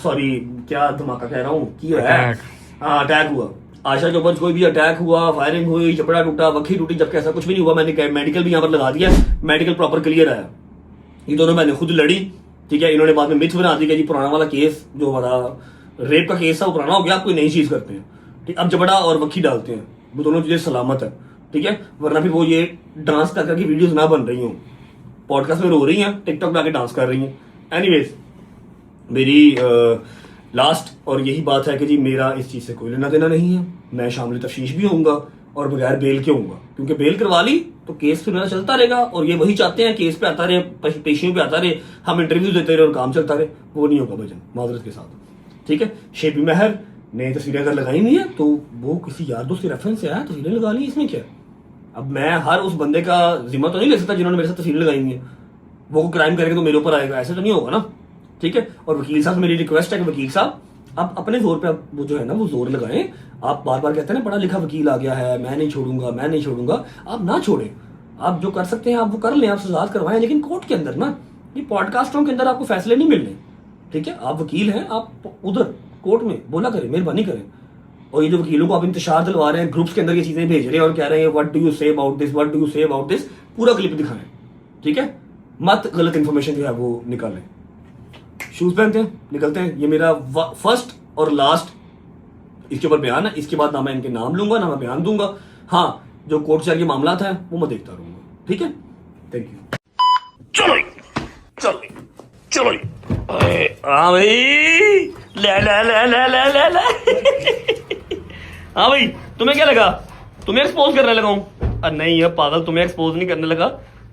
सॉरी क्या धमाका कह रहा हूँ, अटैक हुआ, आयशा के ऊपर कोई भी अटैक हुआ, फायरिंग हुई, चपड़ा टूटा, वक्की टूटी, जबकि ऐसा कुछ भी नहीं हुआ। मैंने मेडिकल भी यहाँ पर लगा दिया, मेडिकल प्रॉपर क्लियर आया। ये दोनों मैंने खुद लड़ी। ठीक है, इन्होंने बाद में मिथ बना दी कि जी पुराना वाला केस जो हमारा रेप का केस था वो पुराना हो गया, आप कोई नई चीज करते हैं। ठीक, अब जबड़ा और वक्की डालते हैं, वो दोनों चीजें सलामत है। ठीक है, वरना फिर वो ये डांस कर करके वीडियोस ना बन रही हूँ, पॉडकास्ट में रो रही हैं, टिकटॉक पे आके डांस कर रही हैं। एनीवेज, मेरी लास्ट और यही बात है कि जी मेरा इस चीज से कोई लेना देना नहीं है। मैं शामिल तफ्तीश भी होऊंगा और बगैर बेल के होऊंगा, क्योंकि बेल करवा ली तो केस फिर मेरा चलता रहेगा, और ये वही चाहते हैं केस पे आता रहे, पेशियों पे आता रहे, हम इंटरव्यू देते रहे और काम चलता रहे। वो नहीं होगा भजन, माजरत के साथ। ठीक है, शेबी महर ने तस्वीरें अगर लगाई हुई है तो वो किसी यार दोस्त के रेफरेंस से आया, तस्वीरें लगा ली, इसमें क्या। अब मैं हर उस बंदे का जिम्मा तो नहीं ले सकता जिन्होंने मेरे साथ तस्वीरें लगाई हुई है, वो क्राइम करेंगे तो मेरे ऊपर आएगा, ऐसे तो नहीं होगा ना। ठीक है, और वकील साहब से मेरी रिक्वेस्ट है कि वकील साहब आप अपने जोर पे आप वो जो है ना वो जोर लगाएं। आप बार बार कहते हैं ना पढ़ा लिखा वकील आ गया है, मैं नहीं छोड़ूंगा, मैं नहीं छोड़ूंगा, आप ना छोड़ें। आप जो कर सकते हैं आप वो कर लें, आप सजा करवाएं, लेकिन कोर्ट के अंदर ना, ये पॉडकास्टों के अंदर आपको फैसले नहीं मिलने। ठीक है, आप वकील हैं, आप उधर कोर्ट में बोला करें, मेहरबानी करें। और ये जो वकीलों को आप इंतशार दिलवा रहे हैं, ग्रुप्स के अंदर ये चीजें भेज रहे हैं और कह रहे हैं what do you say about this, what do you say about this, पूरा क्लिप दिखाएं। ठीक है, मत गलत इंफॉर्मेशन जो है वो निकालें। शूज पहनते हैं, निकलते हैं। ये मेरा फर्स्ट और लास्ट इसके ऊपर बयान है। इसके बाद ना मैं इनके नाम लूंगा ना मैं बयान दूंगा। हाँ, जो कोर्ट से मामला है वो मैं देखता रहूंगा। ठीक है, थैंक यू। चलो चलो चलो, हाँ भाई, ले ले ले ले ले ले ले। हाँ भाई, तुम्हें क्या लगा तुम्हें एक्सपोज करने लगा हूं? अरे नहीं है पागल, तुम्हें एक्सपोज नहीं करने लगा,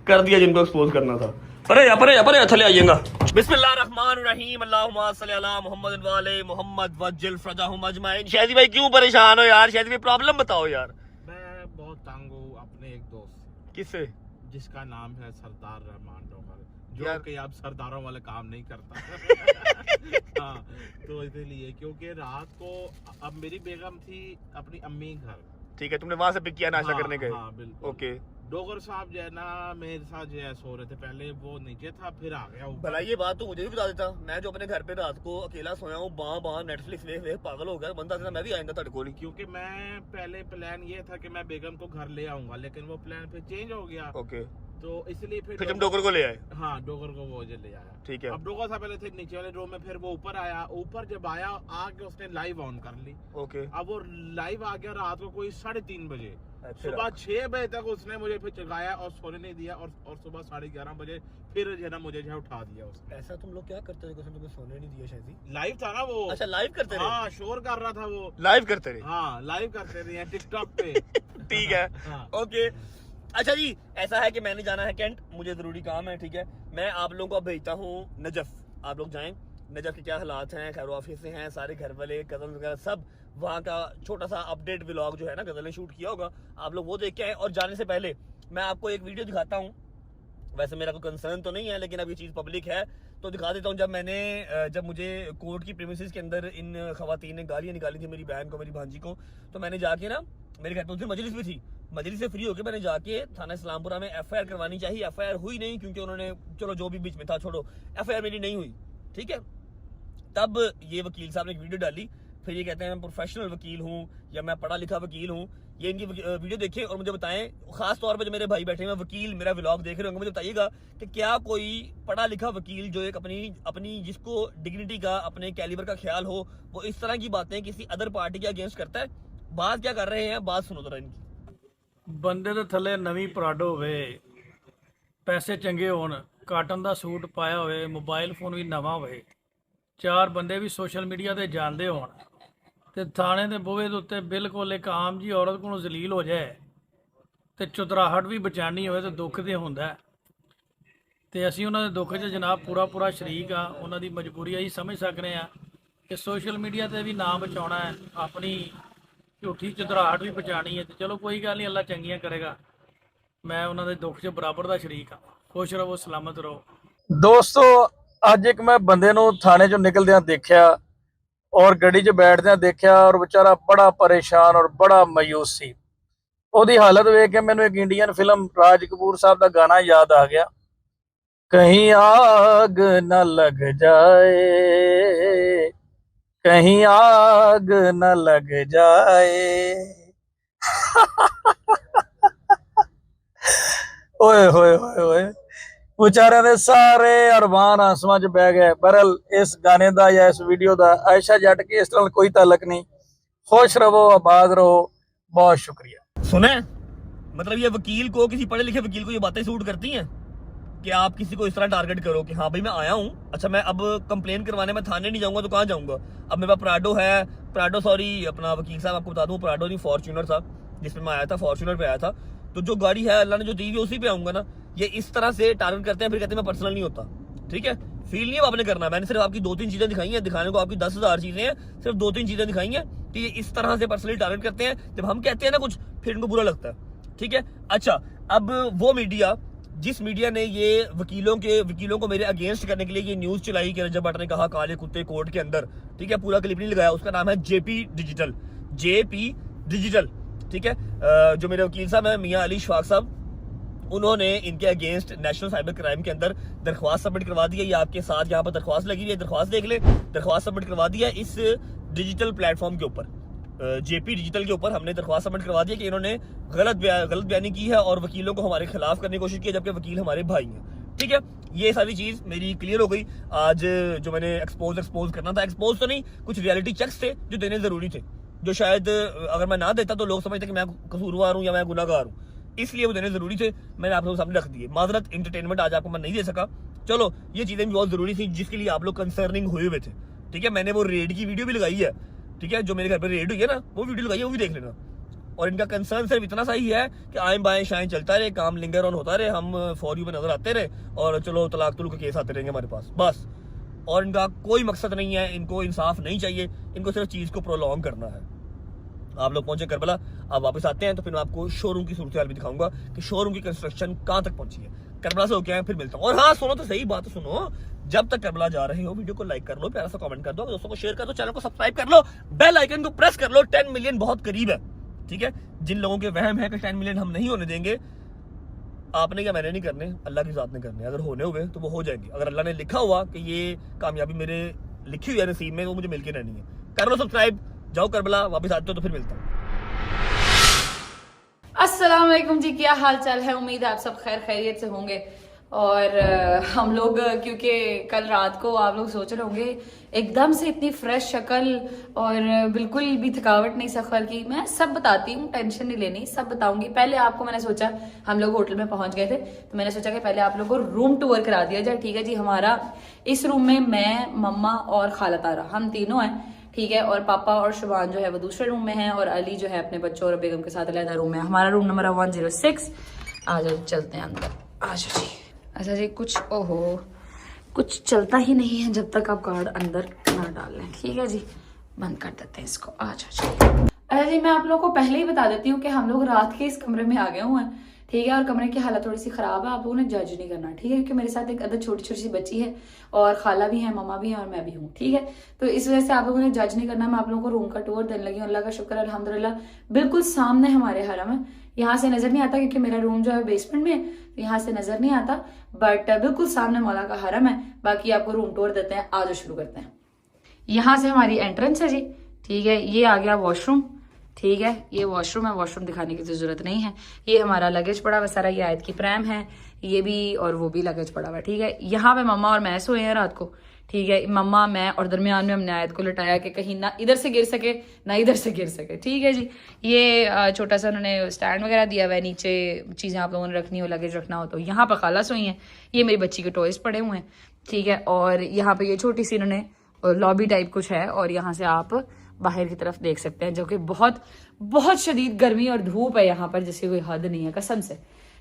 कर दिया जिनको एक्सपोज करना था। परे थले आइएगा। बिस्मिल्लाहिर्रहमानिर्रहीम, अल्लाहुम्मा सल्ली अला मुहम्मद व आले मुहम्मद वज्जिल फरजाहुम अजमईन। शादी भाई क्यों परेशान हो यार? शादी भाई प्रॉब्लम बताओ यार। मैं बहुत तंग हूँ अपने एक दोस्त किससे? जिसका नाम है सरदार रहमान डोगर, जो यार। कि अब सरदारों वाले काम नहीं करता। हाँ, तो इसलिए क्योंकि रात को अब मेरी बेगम थी अपनी अम्मी घर। ठीक है, तुमने वहां से पिक किया नाश्ता हाँ, करने गए? हाँ, बिल्कुल। ओके, डोगर साहब जो है ना मेरे साथ जो है सो रहे थे, पहले वो नीचे था फिर आ गया ऊपर। भला ये बात तो मुझे भी बता देता। मैं जो अपने घर पे रात को अकेला सोया हूँ, बाँ नेटफ्लिक्स देख पागल हो गया, बंदा था मैं भी आइंदा तेरे को नहीं। क्योंकि मैं पहले प्लान ये था कि मैं बेगम को घर ले आऊंगा, लेकिन वो प्लान फिर चेंज हो गया। ओके, तो इसलिए फिर तुम डोगर को ले आए। हाँ, डोगर को वो ले आया। ठीक है। अब डोगर से पहले थे नीचे वाले रूम में, फिर वो ऊपर आया। ऊपर जब आया आके उसने लाइव ऑन कर ली। ओके। अब वो लाइव आ गया रात को कोई 3:30 बजे। अच्छा। सुबह 6 बजे तक उसने मुझे फिर जगाया और सोने नहीं दिया, और सुबह 11:30 बजे फिर जो है ना मुझे जो है उठा दिया उसने। ऐसा तुम लोग क्या करते थे कि तुम्हें सोने नहीं दिया शायद? लाइव था ना वो। अच्छा, लाइव करते रहे? हाँ, शोर कर रहा था वो। लाइव करते रहे? हाँ, लाइव करते रहे टिकटॉक पे। ठीक है। हाँ। ओके। अच्छा जी, ऐसा है कि मैंने जाना है कैंट, मुझे जरूरी काम है। ठीक है, मैं आप लोगों को भेजता हूँ नजफ। आप लोग जाएं, नजफ के क्या हालात हैं, खैर ऑफिस से हैं, सारे घर वाले कजन वगैरह सब वहाँ का छोटा सा अपडेट व्लॉग जो है ना गजल ने शूट किया होगा, आप लोग वो देख के आए। और जाने से पहले मैं आपको एक वीडियो दिखाता हूँ। वैसे मेरा कोई कंसर्न तो नहीं है, लेकिन अब ये चीज़ पब्लिक है तो दिखा देता हूँ। जब मुझे कोर्ट की प्रीमिसेस के अंदर इन खवातीन ने गालियाँ निकाली थी मेरी बहन को, मेरी भांजी को, तो मैंने जाके ना, मेरे घर पे उस दिन मजलिस भी थी, मजलिस से फ्री होकर मैंने जाके थाना इस्लामपुरा में FIR करवानी चाहिए। FIR हुई नहीं क्योंकि उन्होंने, चलो जो भी बीच में था छोड़ो, FIR मेरी नहीं हुई। ठीक है, तब ये वकील साहब ने एक वीडियो डाली, फिर ये कहते हैं मैं प्रोफेशनल वकील हूँ या मैं पढ़ा लिखा वकील हूँ। ये इनकी वीडियो देखें और मुझे बताएं, खास तौर पे जो मेरे भाई बैठे हैं वकील, मेरा व्लॉग देख रहे होंगे, मुझे बताइएगा कि क्या कोई पढ़ा लिखा वकील जो एक अपनी जिसको डिग्निटी का, अपने कैलिबर का ख्याल हो, वो इस तरह की बातें किसी अदर पार्टी के अगेंस्ट करता है? बात क्या कर रहे हैं, बात सुनो जरा इनकी। ਬੰਦੇ ਦੇ ਥੱਲੇ ਨਵੀਂ ਪਰਾਡੋ ਹੋਵੇ, ਪੈਸੇ ਚੰਗੇ ਹੋਣ, ਕਾਟਨ ਦਾ ਸੂਟ ਪਾਇਆ ਹੋਵੇ, ਮੋਬਾਈਲ ਫੋਨ ਵੀ ਨਵਾਂ ਹੋਵੇ, 4 ਬੰਦੇ ਵੀ ਸੋਸ਼ਲ ਮੀਡੀਆ ਤੇ ਜਾਣਦੇ ਹੋਣ, ਤੇ ਥਾਣੇ ਦੇ ਬੂਹੇ ਦੇ ਉੱਤੇ ਬਿਲਕੁਲ ਇੱਕ ਆਮ ਜੀ ਔਰਤ ਕੋਲੋਂ ਜ਼ਲੀਲ ਹੋ ਜਾਏ ਤੇ ਚੁਤਰਾਹਟ ਵੀ ਬਚਾਣੀ ਹੋਵੇ ਤੇ ਦੁੱਖ ਤੇ ਹੁੰਦਾ। ਤੇ ਅਸੀਂ ਉਹਨਾਂ ਦੇ ਦੁੱਖ 'ਚ ਜਨਾਬ ਪੂਰਾ ਸ਼ਰੀਕ ਆ। ਉਹਨਾਂ ਦੀ ਮਜਬੂਰੀ ਅਸੀਂ ਸਮਝ ਸਕਦੇ ਆ ਕਿ ਸੋਸ਼ਲ ਮੀਡੀਆ ਤੇ ਵੀ ਨਾਮ ਬਚਾਉਣਾ ਹੈ, ਆਪਣੀ ਝੂਠੀ ਚੁਤਰਾਹਟ ਵੀ ਬਚਾਣੀ ਹੈ। ਤੇ ਚਲੋ ਕੋਈ ਗੱਲ ਨਹੀਂ, ਅੱਲਾ ਚੰਗੀਆਂ ਕਰੇਗਾ। ਮੈਂ ਉਹਨਾਂ ਦੇ ਦੁੱਖ 'ਚ ਬਰਾਬਰ ਦਾ ਸ਼ਰੀਕ ਆ। ਖੁਸ਼ ਰਹੋ, ਸਲਾਮਤ ਰਹੋ। ਦੋਸਤੋ, ਅੱਜ ਇੱਕ ਮੈਂ ਬੰਦੇ ਨੂੰ ਥਾਣੇ 'ਚੋਂ ਨਿਕਲਦਿਆਂ ਦੇਖਿਆ ਔਰ ਗੱਡੀ 'ਚ ਬੈਠਦਿਆਂ ਦੇਖਿਆ ਔਰ ਵਿਚਾਰਾ ਬੜਾ ਪਰੇਸ਼ਾਨ ਔਰ ਬੜਾ ਮਾਯੂਸ ਸੀ। ਉਹਦੀ ਹਾਲਤ ਵੇਖ ਕੇ ਮੈਨੂੰ ਇੱਕ ਇੰਡੀਅਨ ਫਿਲਮ ਰਾਜ ਕਪੂਰ ਸਾਹਿਬ ਦਾ ਗਾਣਾ ਯਾਦ ਆ ਗਿਆ, ਕਹੀਂ ਆਗ ਨਾ ਲਗ ਜਾਏ, कहीं आग न लग जाए। ओए होए होए होए, बेचारे दे सारे अरमान आसमान च बह गए। बहरहाल इस गाने दा या इस वीडियो दा आयशा जट के इस नाल कोई ताल्लुक नहीं। खुश रहो, आबाद रहो, बहुत शुक्रिया। सुने, मतलब ये वकील को, किसी पढ़े लिखे वकील को ये बातें सूट करती हैं कि आप किसी को इस तरह टारगेट करो कि हाँ भाई मैं आया हूँ, अच्छा मैं अब कंप्लेन करवाने में थाने नहीं जाऊंगा तो कहाँ जाऊंगा? अब मेरे पास प्राडो सॉरी अपना वकील साहब आपको बता दूं, प्राडो नहीं फॉर्च्यूनर था जिसमें मैं आया था, फॉर्च्यूनर पे आया था। तो जो गाड़ी है अल्लाह ने जो दी हुई उसी पे आऊंगा ना। ये इस तरह से टारगेट करते हैं, फिर कहते हैं मैं पर्सनल नहीं होता। ठीक है, फील नहीं आपने करना। मैंने सिर्फ आपकी 2-3 चीजें दिखाई हैं, दिखाने को आपकी 10,000 चीजें हैं, सिर्फ 2-3 चीजें दिखाई हैं कि ये इस तरह से पर्सनली टारगेट करते हैं। जब हम कहते हैं ना कुछ, फिर इनको बुरा लगता है। ठीक है, अच्छा अब वो मीडिया, जिस मीडिया ने ये वकीलों को मेरे अगेंस्ट करने के लिए ये न्यूज चलाई कि रजब भट्ट ने कहा काले कुत्ते कोर्ट के अंदर, ठीक है, पूरा क्लिप नहीं लगाया, उसका नाम है JP डिजिटल। ठीक है, जो मेरे वकील साहब हैं मियां अली शफाक साहब, उन्होंने इनके अगेंस्ट नेशनल साइबर क्राइम के अंदर दरख्वास्त सबमिट करवा दी है। ये आपके साथ यहाँ पर दरख्वास्त लगी हुई है, दरख्वास्त देख ले, दरख्वास्त सबमिट करवा दी है इस डिजिटल प्लेटफॉर्म के ऊपर, JP डिजिटल के ऊपर हमने दरख्वास्त सबमिट करवा दी है कि इन्होंने गलत बयानी की है और वकीलों को हमारे खिलाफ करने की कोशिश की है, जबकि वकील हमारे भाई हैं। ठीक है, ये सारी चीज मेरी क्लियर हो गई। आज जो मैंने एक्सपोज करना था, एक्सपोज तो नहीं, कुछ रियलिटी चेक्स थे जो देने जरूरी थे, जो शायद अगर मैं ना देता तो लोग समझते कि मैं कसूरवार हूँ या मैं गुनाहगार हूँ, इसलिए वो देने जरूरी थे। मैंने आप लोगों के सामने रख दिए। माजरत, एंटरटेनमेंट आज आपको मैं नहीं दे सका। चलो, ये चीजें भी बहुत जरूरी थी जिसके लिए आप लोग कंसर्निंग हुए हुए थे। ठीक है, मैंने वो रेड की वीडियो भी लगाई है। ठीक है, जो मेरे घर पे रेड हुई है ना, वो वीडियो लगाई है, वो भी देख लेना। और इनका कंसर्न सिर्फ इतना सा ही है कि आए बाएं शाएं चलता रहे, काम लिंगर ऑन होता रहे, हम फॉर यू पे नजर आते रहे और चलो तलाक तुलूक के केस आते रहेंगे हमारे पास, बस। और इनका कोई मकसद नहीं है, इनको इंसाफ नहीं चाहिए, इनको सिर्फ चीज को प्रोलॉन्ग करना है। आप लोग पहुंचे करबला, आप वापस आते हैं तो फिर मैं आपको शोरूम की सूरत हाल भी दिखाऊंगा कि शोरूम की कंस्ट्रक्शन कहाँ तक पहुंची है। करबला से होके आए, फिर मिलता हूँ। और हाँ, सुनो तो सही बात सुनो, जब तक करबला जा रहे हो वीडियो को लाइक कर लो, प्यारा सा कमेंट कर दो, दोस्तों को शेयर कर दो, चैनल को सब्सक्राइब कर लो, बेल आइकन को प्रेस कर लो। 10 मिलियन बहुत करीब है। ठीक है, जिन लोगों के वहम है कि 10 मिलियन हम नहीं होने देंगे, आपने क्या मैंने नहीं करने, अल्लाह की जात ने करने। अगर होने हुए तो वो हो जाएंगे। अगर अल्लाह ने लिखा हुआ कि ये कामयाबी मेरे लिखी हुई है नसीब में, वो मुझे मिलके रहनी है। कर लो सब्सक्राइब, जाओ करबला, वापस आते हो तो फिर मिलता हूँ। अस्सलाम वालेकुम जी, क्या हाल चाल है। उम्मीद है आप सब खैर खैरियत से होंगे। और हम लोग क्योंकि कल रात को आप लोग सोच रहे होंगे एकदम से इतनी फ्रेश शक्ल और बिल्कुल भी थकावट नहीं सफर की, मैं सब बताती हूँ, टेंशन नहीं लेनी, सब बताऊंगी। पहले आपको मैंने सोचा, हम लोग होटल में पहुंच गए थे तो मैंने सोचा कि पहले आप लोगों को रूम टूर करा दिया जाए। ठीक है जी, हमारा इस रूम में मैं, मम्मा और खाला तारा, हम तीनों हैं। ठीक है, और पापा और शुभान जो है वो दूसरे रूम में है और अली जो है अपने बच्चों और बेगम के साथ अलग रूम में। हमारा रूम नंबर 106। आ जाओ, चलते हैं अंदर, आ जाओ जी। अच्छा जी, कुछ चलता ही नहीं है जब तक आप कार्ड अंदर ना डाल लें। ठीक है जी, बंद कर देते हैं इसको, आ जाओ जी। अच्छा जी, मैं आप लोगों को पहले ही बता देती हूँ कि हम लोग रात के इस कमरे में आ गए हुए हैं। ठीक है, और कमरे की हालत थोड़ी सी खराब है, आप लोगों ने जज नहीं करना। ठीक है, क्योंकि मेरे साथ एक अदर छोटी छोटी सी बच्ची है और खाला भी है, मम्मा भी है और मैं भी हूँ। ठीक है, तो इस वजह से आप लोगों ने जज नहीं करना। मैं आप लोगों को रूम का टूर देने लगी हूँ। अल्लाह का शुक्र है, अल्हम्दुलिल्लाह, बिल्कुल सामने हमारे हरम है। यहाँ से नजर नहीं आता क्योंकि मेरा रूम जो है बेसमेंट में है, तो यहाँ से नजर नहीं आता, बट बिल्कुल सामने मौला का हरम है। बाकी आपको रूम टूर देते हैं, आज शुरू करते हैं। यहाँ से हमारी एंट्रेंस है जी। ठीक है, ये आ गया वॉशरूम। ठीक है, ये वॉशरूम है, वॉशरूम दिखाने की तो जरूरत नहीं है। ये हमारा लगेज पड़ा हुआ सारा, ये आयत की प्रैम है, ये भी और वो भी लगेज पड़ा हुआ है। ठीक है, यहाँ पे मम्मा और मैं सोए हैं रात को। ठीक है, मम्मा, मैं और दरमियान में हमने आयत को लटाया कि कहीं ना इधर से गिर सके ना इधर से गिर सके। ठीक है जी, ये छोटा सा उन्होंने स्टैंड वगैरह दिया हुआ है, नीचे चीज़ें आप लोगों ने रखनी हो, लगेज रखना हो तो। यहाँ पर खाला सोई हैं, ये मेरी बच्ची के टॉयज पड़े हुए हैं। ठीक है, और यहाँ पे ये छोटी सी इन्होंने लॉबी टाइप कुछ है और यहाँ से आप बाहर की तरफ देख सकते हैं, जो कि बहुत बहुत शदीद गर्मी और धूप है यहाँ पर, जिसकी कोई हद नहीं है कसम से।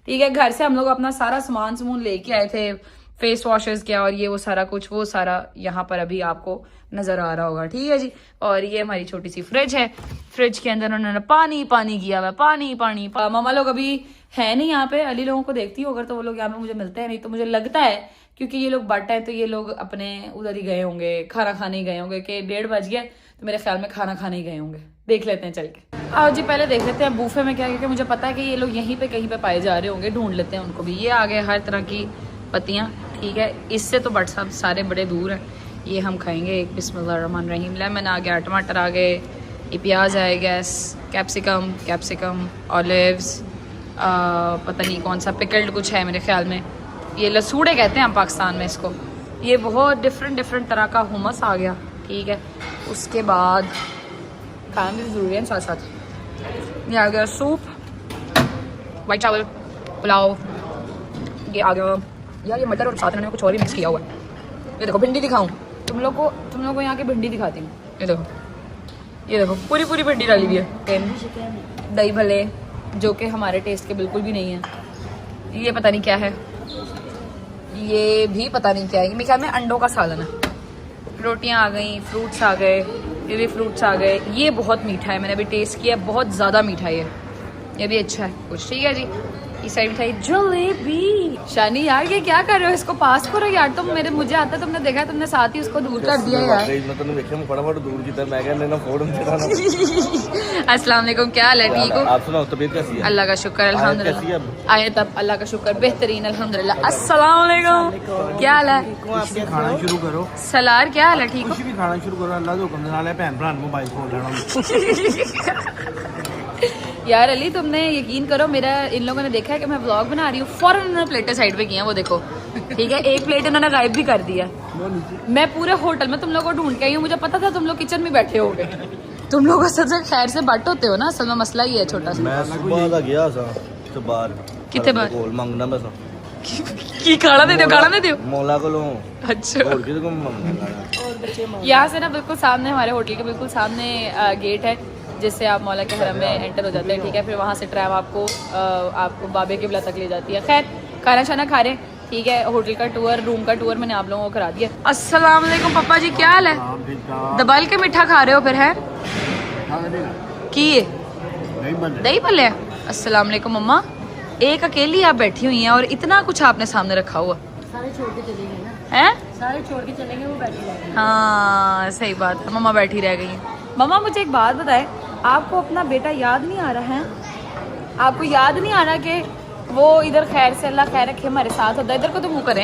ठीक है, घर से हम लोग अपना सारा सामान लेके आए थे, फेस वॉशेस क्या और ये वो सारा कुछ, वो सारा यहाँ पर अभी आपको नजर आ रहा होगा। ठीक है जी, और ये हमारी छोटी सी फ्रिज है। फ्रिज के अंदर उन्होंने पानी किया हुआ है, पानी। मामा लोग अभी है नहीं यहाँ पे, अली लोगों को देखती हो अगर तो वो लोग यहाँ पे मुझे मिलते हैं, नहीं तो मुझे लगता है क्योंकि ये लोग बट है तो ये लोग अपने उधर ही गए होंगे, खाना खाने ही गए होंगे कि 1:30 बज गया, तो मेरे ख्याल में खाना खाने ही गए होंगे। देख लेते हैं चल के। आओ जी, पहले देख लेते हैं बूफे में क्या, क्योंकि मुझे पता है कि ये लोग यहीं पे कहीं पे पाए जा रहे होंगे, ढूंढ लेते हैं उनको भी। ये आ गए हर तरह की पत्तियाँ। ठीक है, इससे तो बट सब सारे बड़े दूर हैं। ये हम खाएंगे, एक बिस्मिल्लाहिर्रहमानिर्रहीम। लेमन आ गया, टमाटर आ गए, ये प्याज आए, गैस, कैप्सिकम, ऑलिव्स, पता नहीं कौन सा पिकल्ड कुछ है मेरे ख्याल में, ये लसूड़े कहते हैं हम पाकिस्तान में इसको। ये बहुत डिफरेंट तरह का हुमस आ गया। ठीक है, उसके बाद खाना भी जरूरी है साथ साथ। ये आ गया सूप, वाइट चावल, पुलाव, ये आ गया यार ये मटर और साथ में कुछ और ही मिक्स किया हुआ है। ये देखो भिंडी दिखाऊं तुम लोग को यहाँ की भिंडी दिखाती हूँ। ये देखो पूरी भिंडी डाली हुई है, दही भले जो कि हमारे टेस्ट के बिल्कुल भी नहीं है। ये पता नहीं क्या है, ये भी पता नहीं क्या है, मेरे ख्याल में अंडों का सालन है। रोटियां आ गई, फ्रूट्स आ गए, ये भी फ्रूट्स आ गए। ये बहुत मीठा है, मैंने अभी टेस्ट किया, बहुत ज़्यादा मीठा है ये भी अच्छा है कुछ। ठीक है जी, इस साइड मिठाई जलेबी। शानी यार ये क्या कर रहे हो, इसको पास करो यार। तुम मुझे आता, तुमने देखा, तुमने साथ ही उसको दूर कर दिया यार। अस्सलाम वालेकुम, क्या हाल है, ठीक हो? आप सुनाओ, तबीयत कैसी है? अल्लाह का शुक्र अल्हम्दुलिल्लाह। आए तब अल्लाह का शुक्र, बेहतरीन अल्हम्दुलिल्लाह। अस्सलाम वालेकुम, क्या हाल है? खाना शुरू करो। सलार क्या हाल है, ठीक हो? कुछ भी खाना शुरू करो, अल्लाह के हुक्म दे नाल भैन भरा मोबाइल फोन लेना। यार अली, तुमने यकीन करो, मेरा इन लोगों ने देखा है कि मैं व्लॉग बना रही हूँ, फौरन उन्होंने प्लेटें साइड पे की हैं, वो देखो। ठीक है, एक प्लेट उन्होंने गायब भी कर दिया। मैं पूरे होटल में तुम लोगों को ढूंढ के आई हूँ, मुझे पता था तुम लोग किचन में बैठे होगे। तुम लोग असल से खैर से बट होते हो ना, असल में मसला ही है छोटा सा। मैं सुबह दा गया सा ते बाहर कितने बार कोल मंगना मैं सा की खाना दे दो मौला कोलों। अच्छा, और किसे को मंगना। यहाँ से ना बिल्कुल सामने हमारे होटल के बिल्कुल सामने गेट है, जिससे आप मौला के हरम में एंटर हो जाते हैं। ठीक है, फिर वहाँ से ट्रैम आपको बाबे किबला तक ले जाती है। खैर, खाना शाना खा रहे। ठीक है, होटल का टूर, रूम का टूर मैंने आप लोगों को करा दिया। अस्सलाम वालेकुम पापा जी, क्या हाल है? दबाल के मीठा खा रहे हो फिर है की दही भल्ले? अस्सलाम वालेकुम मम्मा, एक अकेली आप बैठी हुई हैं और इतना कुछ आपने सामने रखा हुआ। सारे छोड़ के चलेंगे ना, हैं? सारे छोड़ के चलेंगे, वो बैठी रहेंगे। हाँ सही बात है, मम्मा बैठी रह गई। मम्मा मुझे एक बात बताए, आपको अपना बेटा याद नहीं आ रहा है? आपको याद नहीं आ रहा कि वो इधर खैर से, अल्लाह खैर रखे, हमारे साथ होता है? इधर को तो मुँह करें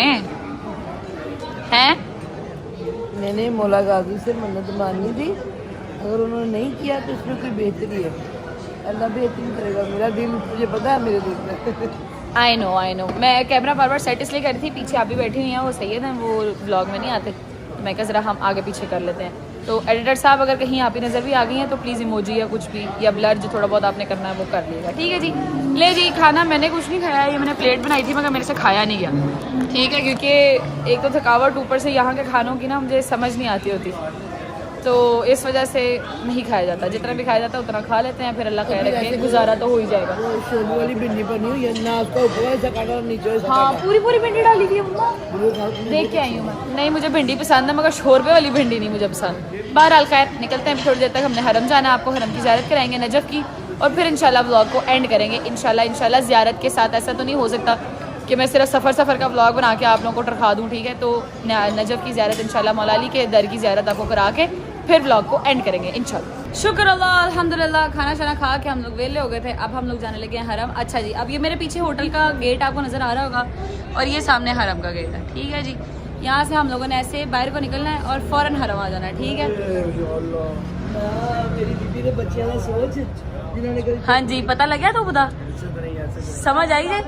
हैं। मैंने मौला गाजी से मन्नत मांगी थी, अगर उन्होंने नहीं किया तो इसमें कोई बेहतरी है। अल्लाह बेहतरीन करेगा, मेरा दिल मुझे पता है, मेरे दिल में। आई नो मैं कैमरा बार सेट इसलिए कर रही थी, पीछे आप भी बैठी हुई हैं, वो सैयद हैं, वो व्लॉग में नहीं आते, तो मैं कहा ज़रा हम आगे पीछे कर लेते हैं। तो एडिटर साहब अगर कहीं आप ही नज़र भी आ गई हैं तो प्लीज़ इमोजी या कुछ भी या ब्लर जो थोड़ा बहुत आपने करना है वो कर लीजिएगा, ठीक है जी। ले जी, खाना मैंने कुछ नहीं खाया, ये मैंने प्लेट बनाई थी मगर मेरे से खाया नहीं गया, ठीक है, क्योंकि एक तो थकावट, ऊपर से यहाँ के खानों की ना मुझे समझ नहीं आती होती, तो इस वजह से नहीं खाया जाता। जितना भी खाया जाता है उतना खा लेते हैं, फिर अल्लाह खैर रखे, गुजारा तो हो ही जाएगा। शोलू वाली भिंडी बनी हुई है ना, उसका ऊपर ऐसा काटा नीचे ऐसा हाँ, काटा। पूरी भिंडी डाली थी मम्मा, देख के आई हूँ मैं। नहीं, मुझे भिंडी पसंद है मगर शोरबे वाली भिंडी नहीं मुझे पसंद। बहरहाल खैर निकलते हैं, थोड़ी देर तक हमने हरम जाना है, आपको हरम की ज़ियारत कराएंगे नजफ़ की, और फिर इंशाल्लाह व्लॉग को एंड करेंगे इंशाल्लाह ज़ियारत के साथ। ऐसा तो नहीं हो सकता कि मैं सिर्फ सफ़र का व्लॉग बना के आप लोगों को टरखा दूँ, ठीक है। तो नजफ़ की ज़ियारत इंशाल्लाह मौला अली के दर की ज़ियारत आपको करा के फिर व्लॉग को एंड करेंगे इंशाल्लाह। शुक्र अल्लाह, अल्हम्दुलिल्लाह, खाना शाना खा के हम लोग वेले हो गए थे, अब हम लोग जाने लगे हैं हरम। अच्छा जी, अब ये मेरे पीछे होटल का गेट आपको नज़र आ रहा होगा और ये सामने हरम का गेट है, ठीक है जी। यहाँ से हम लोगों ने ऐसे बाहर को निकलना है और फ़ौरन हरम आ जाना है, ठीक है। मेरी बीबी ने बच्चियां का सोच जिन्होंने कभी हाँ जी, पता लग गया तो बता, समझ आई है।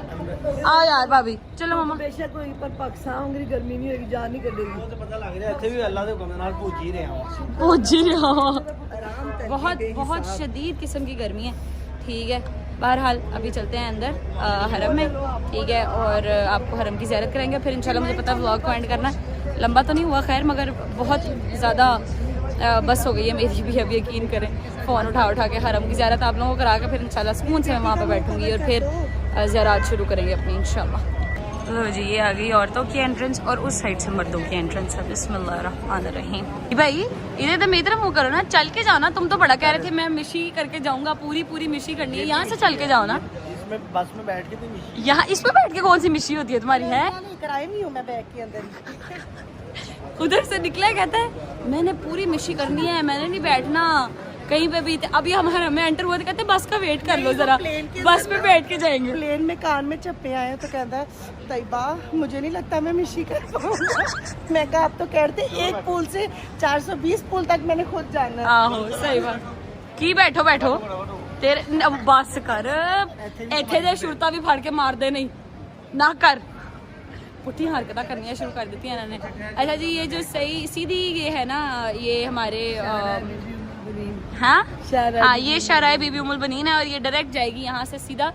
आओ यार भाभी, चलो मामा। बेशक कोई पर पाकिस्तान होंगी गर्मी नहीं होगी, जान नहीं करेगी। तो पता लग रहा है ਇੱਥੇ ਵੀ ਅੱਲਾ ਦੇ ਹੁਕਮ ਦੇ ਨਾਲ ਭੁੱਜ ਹੀ ਰਹੇ ਹਾਂ। पहुँच ही रहा हूँ। बहुत शदीद किस्म की गर्मी है, ठीक है। बहरहाल अभी चलते हैं अंदर हरम में, ठीक है, और आपको हरम की ज़ियारत करेंगे, फिर इंशाल्लाह मुझे पता है व्लॉग को एंड करना है। लंबा तो नहीं हुआ खैर, मगर बहुत ज़्यादा बस हो गई है मेरी भी, अब यकीन करें। फ़ोन उठा के हरम की ज़ियारत आप लोगों को करा के फिर इंशाल्लाह सुकून से मैं वहाँ पर बैठूँगी और फिर ज़ियारत शुरू करेंगे अपनी इंशाल्लाह। लो जी, ये आ गई औरतों की एंट्रेंस और उस साइड से मर्दों की एंट्रेंस है। बिस्मिल्लाहिर्रहमानिर्रहीम। भाई इधर तो मेरी तरफ मुँह करो ना, चल के जाओ ना। तुम तो बड़ा कह रहे थे मैं मिशी करके जाऊंगा, पूरी मिशी करनी है, यहाँ से चल के जाओ ना। इसमें बस में बैठ के भी यहाँ इसमें बैठ के कौन सी मिशी होती है तुम्हारी? है कराई नहीं हूँ मैं बैग के अंदर। उधर से निकला कहता है मैंने पूरी मिशी करनी है, मैंने नहीं बैठना कहीं पे भी। अभी हम हरम में एंटर हुए तो कहते बस का वेट कर लो जरा, बस पे बैठ के जाएंगे। प्लेन में कान में चप्पे आए तो कहता है तैयबा मुझे नहीं लगता मैं मिशी कर पाऊंगा। मैं कहा आप तो कहते एक पुल से 420 पुल तक मैंने खुद जाना है। आहो सही बात की। बैठो तेरे बस कर, इथे दे शुरता भी फड़ के मार दे नहीं ना कर। पुठी हरकत करनी शुरू कर दी इन्होंने। अच्छा जी, ये जो सही सीधी ये है ना, ये हमारे हाँ ये शराय बीबी उमुल बनीन है और ये डायरेक्ट जाएगी यहाँ से सीधा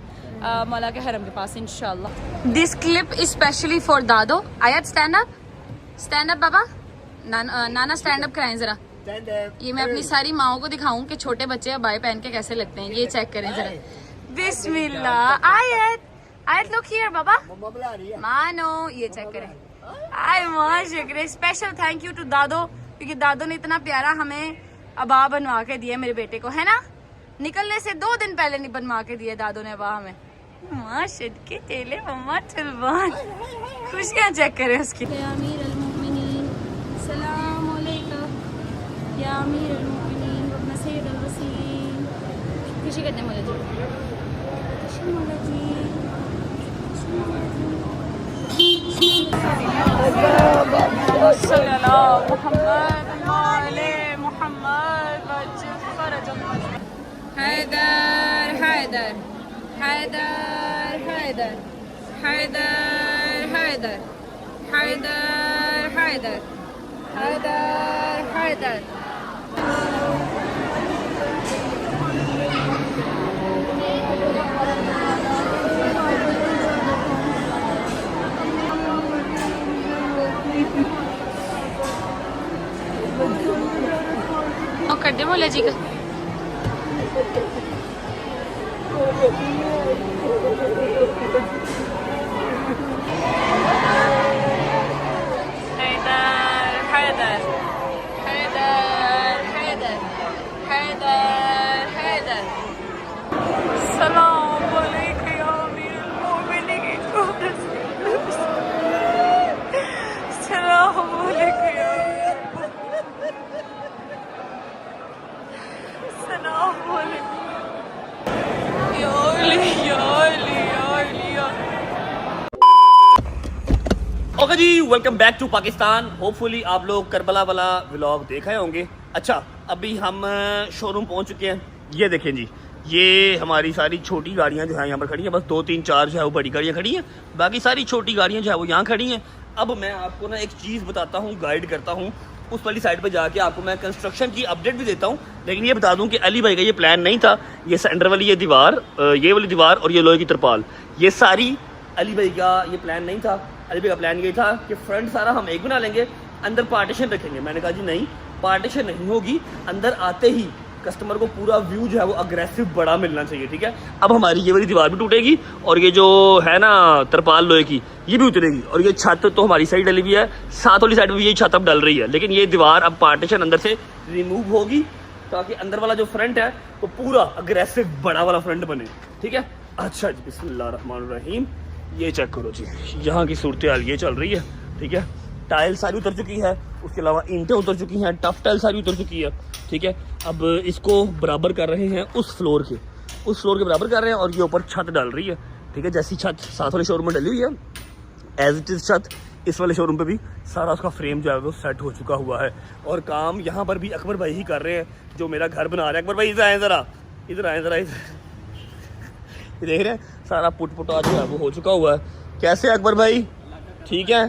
मौला के हरम के पास इंशाल्लाह। दिस क्लिप स्पेशली फॉर दादो। आयत स्टैंड अप बाबा, नाना स्टैंड अप कराएं जरा। ये मैं अपनी सारी माओ को दिखाऊं कि छोटे बच्चे अबाए पहन के कैसे लगते हैं। ये चेक करें जरा। बिस्मिल्लाह। आयत लुक हियर बाबा, मानो ये चेक करें। आय मां शुक्र, स्पेशल थैंक यू टू दादो, क्योंकि दादो ने इतना प्यारा हमें अबा बनवा के दिया मेरे बेटे को, है ना। निकलने से 2 दिन पहले नहीं बनवा के दिए दादो ने अबा हमें। माशाद के तेले मम्मा चलवान, खुशियाँ चेक करें उसकी। या अमीर अल-मुमिनीन सलाम अलैकुम, या अमीर अल-मुमिनीन व सय्यद अल-वसीन। खुशी करते मौला जी, खुशी मौला जी। सल्लल्लाहु अलैहि मोहम्मद हैदर हैदर हैदर हैदर हैदर हैदर हैदर हैदर हैदर हैदर। कर दे मौला जी का। हैदर हैदर हैदर हैदर हैदर हैदर। सलाम अलैकुम या अमीरुल मोमिनीन। सलाम अलैकुम या ओके जी, welcome back to Pakistan. Hopefully आप लोग करबला वाला व्लॉग देखे होंगे। अच्छा, अभी हम शोरूम पहुंच चुके हैं। ये देखें जी, ये हमारी सारी छोटी गाड़ियाँ जो है यहाँ पर खड़ी हैं, बस 2 3 4 जो है वो बड़ी गाड़ियाँ खड़ी हैं, बाकी सारी छोटी गाड़ियाँ जो है वो यहाँ खड़ी हैं। अब मैं आपको ना एक चीज़ बताता हूँ, गाइड करता हूँ, उस वाली साइड पे जाके आपको मैं कंस्ट्रक्शन की अपडेट भी देता हूँ। लेकिन ये बता दूँ कि अली भाई का ये प्लान नहीं था। ये सेंटर वाली ये दीवार, ये वाली दीवार और ये लोहे की तरपाल, ये सारी अली भाई का ये प्लान नहीं था। अली भाई का प्लान ये था कि फ्रंट सारा हम एक बना लेंगे, अंदर पार्टीशन रखेंगे। मैंने कहा जी नहीं, पार्टीशन नहीं होगी, अंदर आते ही कस्टमर को पूरा व्यू जो है वो अग्रेसिव बड़ा मिलना चाहिए, ठीक है। अब हमारी ये वाली दीवार भी टूटेगी और ये जो है ना तरपाल लोहे की ये भी उतरेगी, और ये छत तो हमारी साइड डली हुई है, साथ वाली साइड में ये छत अब डल रही है। लेकिन ये दीवार अब पार्टीशन अंदर से रिमूव होगी ताकि अंदर वाला जो फ्रंट है वो पूरा अग्रेसिव बड़ा वाला फ्रंट बने, ठीक है। अच्छा जी, बिस्मिल्लाहिर्रहमानिर्रहीम। ये चेक करो जी, यहाँ की सूरत हाल ये चल रही है, ठीक है। टाइल सारी उतर चुकी है, उसके अलावा ईंटें उतर चुकी हैं, टफ टाइल सारी उतर चुकी है, ठीक है। अब इसको बराबर कर रहे हैं उस फ्लोर के बराबर कर रहे हैं, और ये ऊपर छत डाल रही है, ठीक है। जैसी छत साथ वाले शोरूम में डली हुई है, एज इट इज़ छत इस वाले शोरूम पे भी सारा उसका फ्रेम जो है वो सेट हो चुका हुआ है। और काम यहाँ पर भी अकबर भाई ही कर रहे हैं, जो मेरा घर बना रहे हैं। अकबर भाई इधर आए ज़रा, देख रहे हैं सारा पुटा जो है वो हो चुका हुआ है। कैसे अकबर भाई, ठीक है।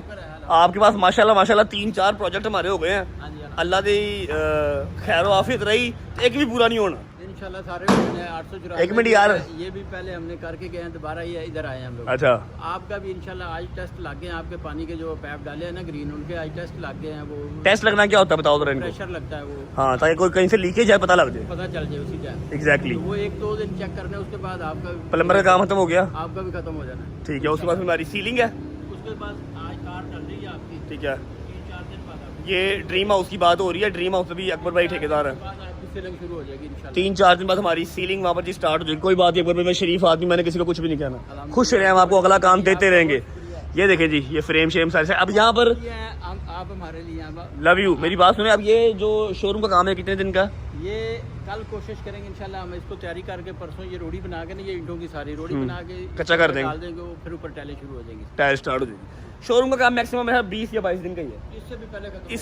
आपके पास माशाल्लाह 3-4 प्रोजेक्ट हमारे हो गए हैं। अल्लाह दी खैर आफियत रही, एक भी पूरा नहीं होना इंशाल्लाह। सारे हो गए 884। एक मिनट यार, ये भी पहले हमने करके गए हैं, दोबारा ये इधर आए हैं हम लोग। अच्छा, आपका भी इंशाल्लाह आज टेस्ट लग गए हैं। आपके पानी के जो पैप डाले हैं ना ग्रीन, उनके आज टेस्ट लग गए हैं। वो टेस्ट लगना क्या होता है बताओ जरा इनको। प्रेशर लगता है वो, हाँ, ताकि कोई कहीं से लीकेज है पता लग जाए, पता चल जाए उसी टाइम। एग्जैक्टली। वो 1-2 दिन चेक करने, उसके बाद आपका प्लम्बर का काम खत्म हो गया, आपका भी खत्म हो जाना है, ठीक है। उसके बाद हमारी सीलिंग है, उसके बाद आज कार चल रही है आपकी, ठीक है। 3-4 दिन बाद ये ड्रीम हाउस की बात हो रही है, ड्रीम हाउस में भी अकबर भाई ठेकेदार है। आपकी सेलिंग शुरू हो जाएगी इंशाल्लाह। 3-4 दिन बाद हमारी सीलिंग वहाँ पर जी स्टार्ट हो जाएगी। कोई बात नहीं अकबर भाई, मैं शरीफ आदमी, मैंने किसी को कुछ भी नहीं कहना। खुश रहे, हम आपको अगला काम देते रहेंगे। ये देखें जी, ये फ्रेम शेम सारे। अब यहाँ पर आप हमारे लिए लव यू, मेरी बात सुने। अब ये जो शोरूम का काम है कितने दिन का? ये कल कोशिश करेंगे इंशाल्लाह, हम इसको तैयारी करके परसों ये रोड़ी बना के ना, ये ईंटों की सारी रोड़ी बना के कच्चा कर देंगे, डाल देंगे, फिर ऊपर टाइलें शुरू हो जाएंगी, टाइल स्टार्ट हो जाएगी। शोरूम का काम मैक्सिमम है 20 या 22 दिन का ही है, इससे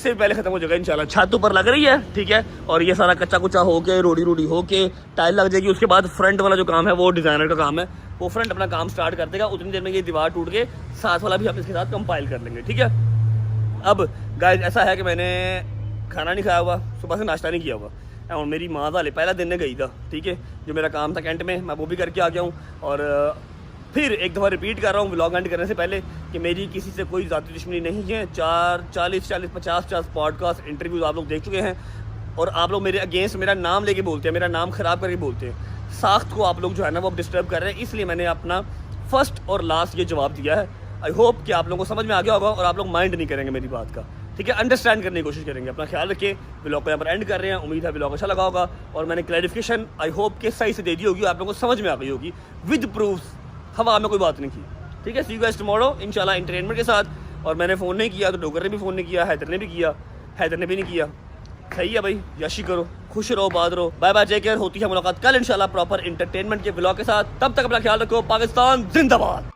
भी पहले खत्म हो जाएगा इंशाल्लाह। छत ऊपर लग रही है, ठीक है, और ये सारा कच्चा कुच्चा होके रोड़ी होके टाइल लग जाएगी। उसके बाद फ्रंट वाला जो काम है वो डिजाइनर का काम है, वो फ्रंट अपना काम स्टार्ट कर देगा। उतनी देर में ये दीवार टूट के साथ वाला भी हम इसके साथ कंपाइल कर लेंगे, ठीक है। अब गाइस ऐसा है कि मैंने खाना नहीं खाया हुआ, सुबह से नाश्ता नहीं किया हुआ, और मेरी माँ वाले पहला दिन ने गई था, ठीक है। जो मेरा काम था कैंट में, मैं वो भी करके आ गया हूँ। और फिर एक दफ़ा रिपीट कर रहा हूँ व्लॉग एंड करने से पहले कि मेरी किसी से कोई ज़ाती दुश्मनी नहीं है। 40-50 पॉडकास्ट इंटरव्यूज़ आप लोग देख चुके हैं, और आप लोग मेरे अगेंस्ट मेरा नाम लेके बोलते हैं, मेरा नाम ख़राब करके बोलते हैं। साख्त को आप लोग जो है ना वो डिस्टर्ब कर रहे हैं, इसलिए मैंने अपना फर्स्ट और लास्ट ये जवाब दिया है। आई होप कि आप लोगों को समझ में आ गया होगा और आप लोग माइंड नहीं करेंगे मेरी बात का, ठीक है। अंडरस्टैंड करने की कोशिश करेंगे। अपना ख्याल रखिए। व्लॉग को यहाँ पर एंड कर रहे हैं, उम्मीद है व्लॉग अच्छा लगा होगा, और मैंने क्लैरिफिकेशन आई होप कि सही से दे दी होगी, आप लोगों को समझ में आ गई होगी विद प्रूफ, हवा में कोई बात नहीं की, ठीक है। सी यू गाइस टुमारो इंशाल्लाह एंटरटेनमेंट के साथ। और मैंने फ़ोन नहीं किया तो डोगर ने भी फ़ोन नहीं किया, हैदर ने भी किया, हैदर ने भी नहीं किया। सही है भाई, यशी करो, खुश रहो, बात रहो। Bye bye, take care. होती है मुलाकात कल इंशाल्लाह प्रॉपर एंटरटेनमेंट के व्लॉग के साथ। तब तक अपना ख्याल रखो। पाकिस्तान जिंदाबाद।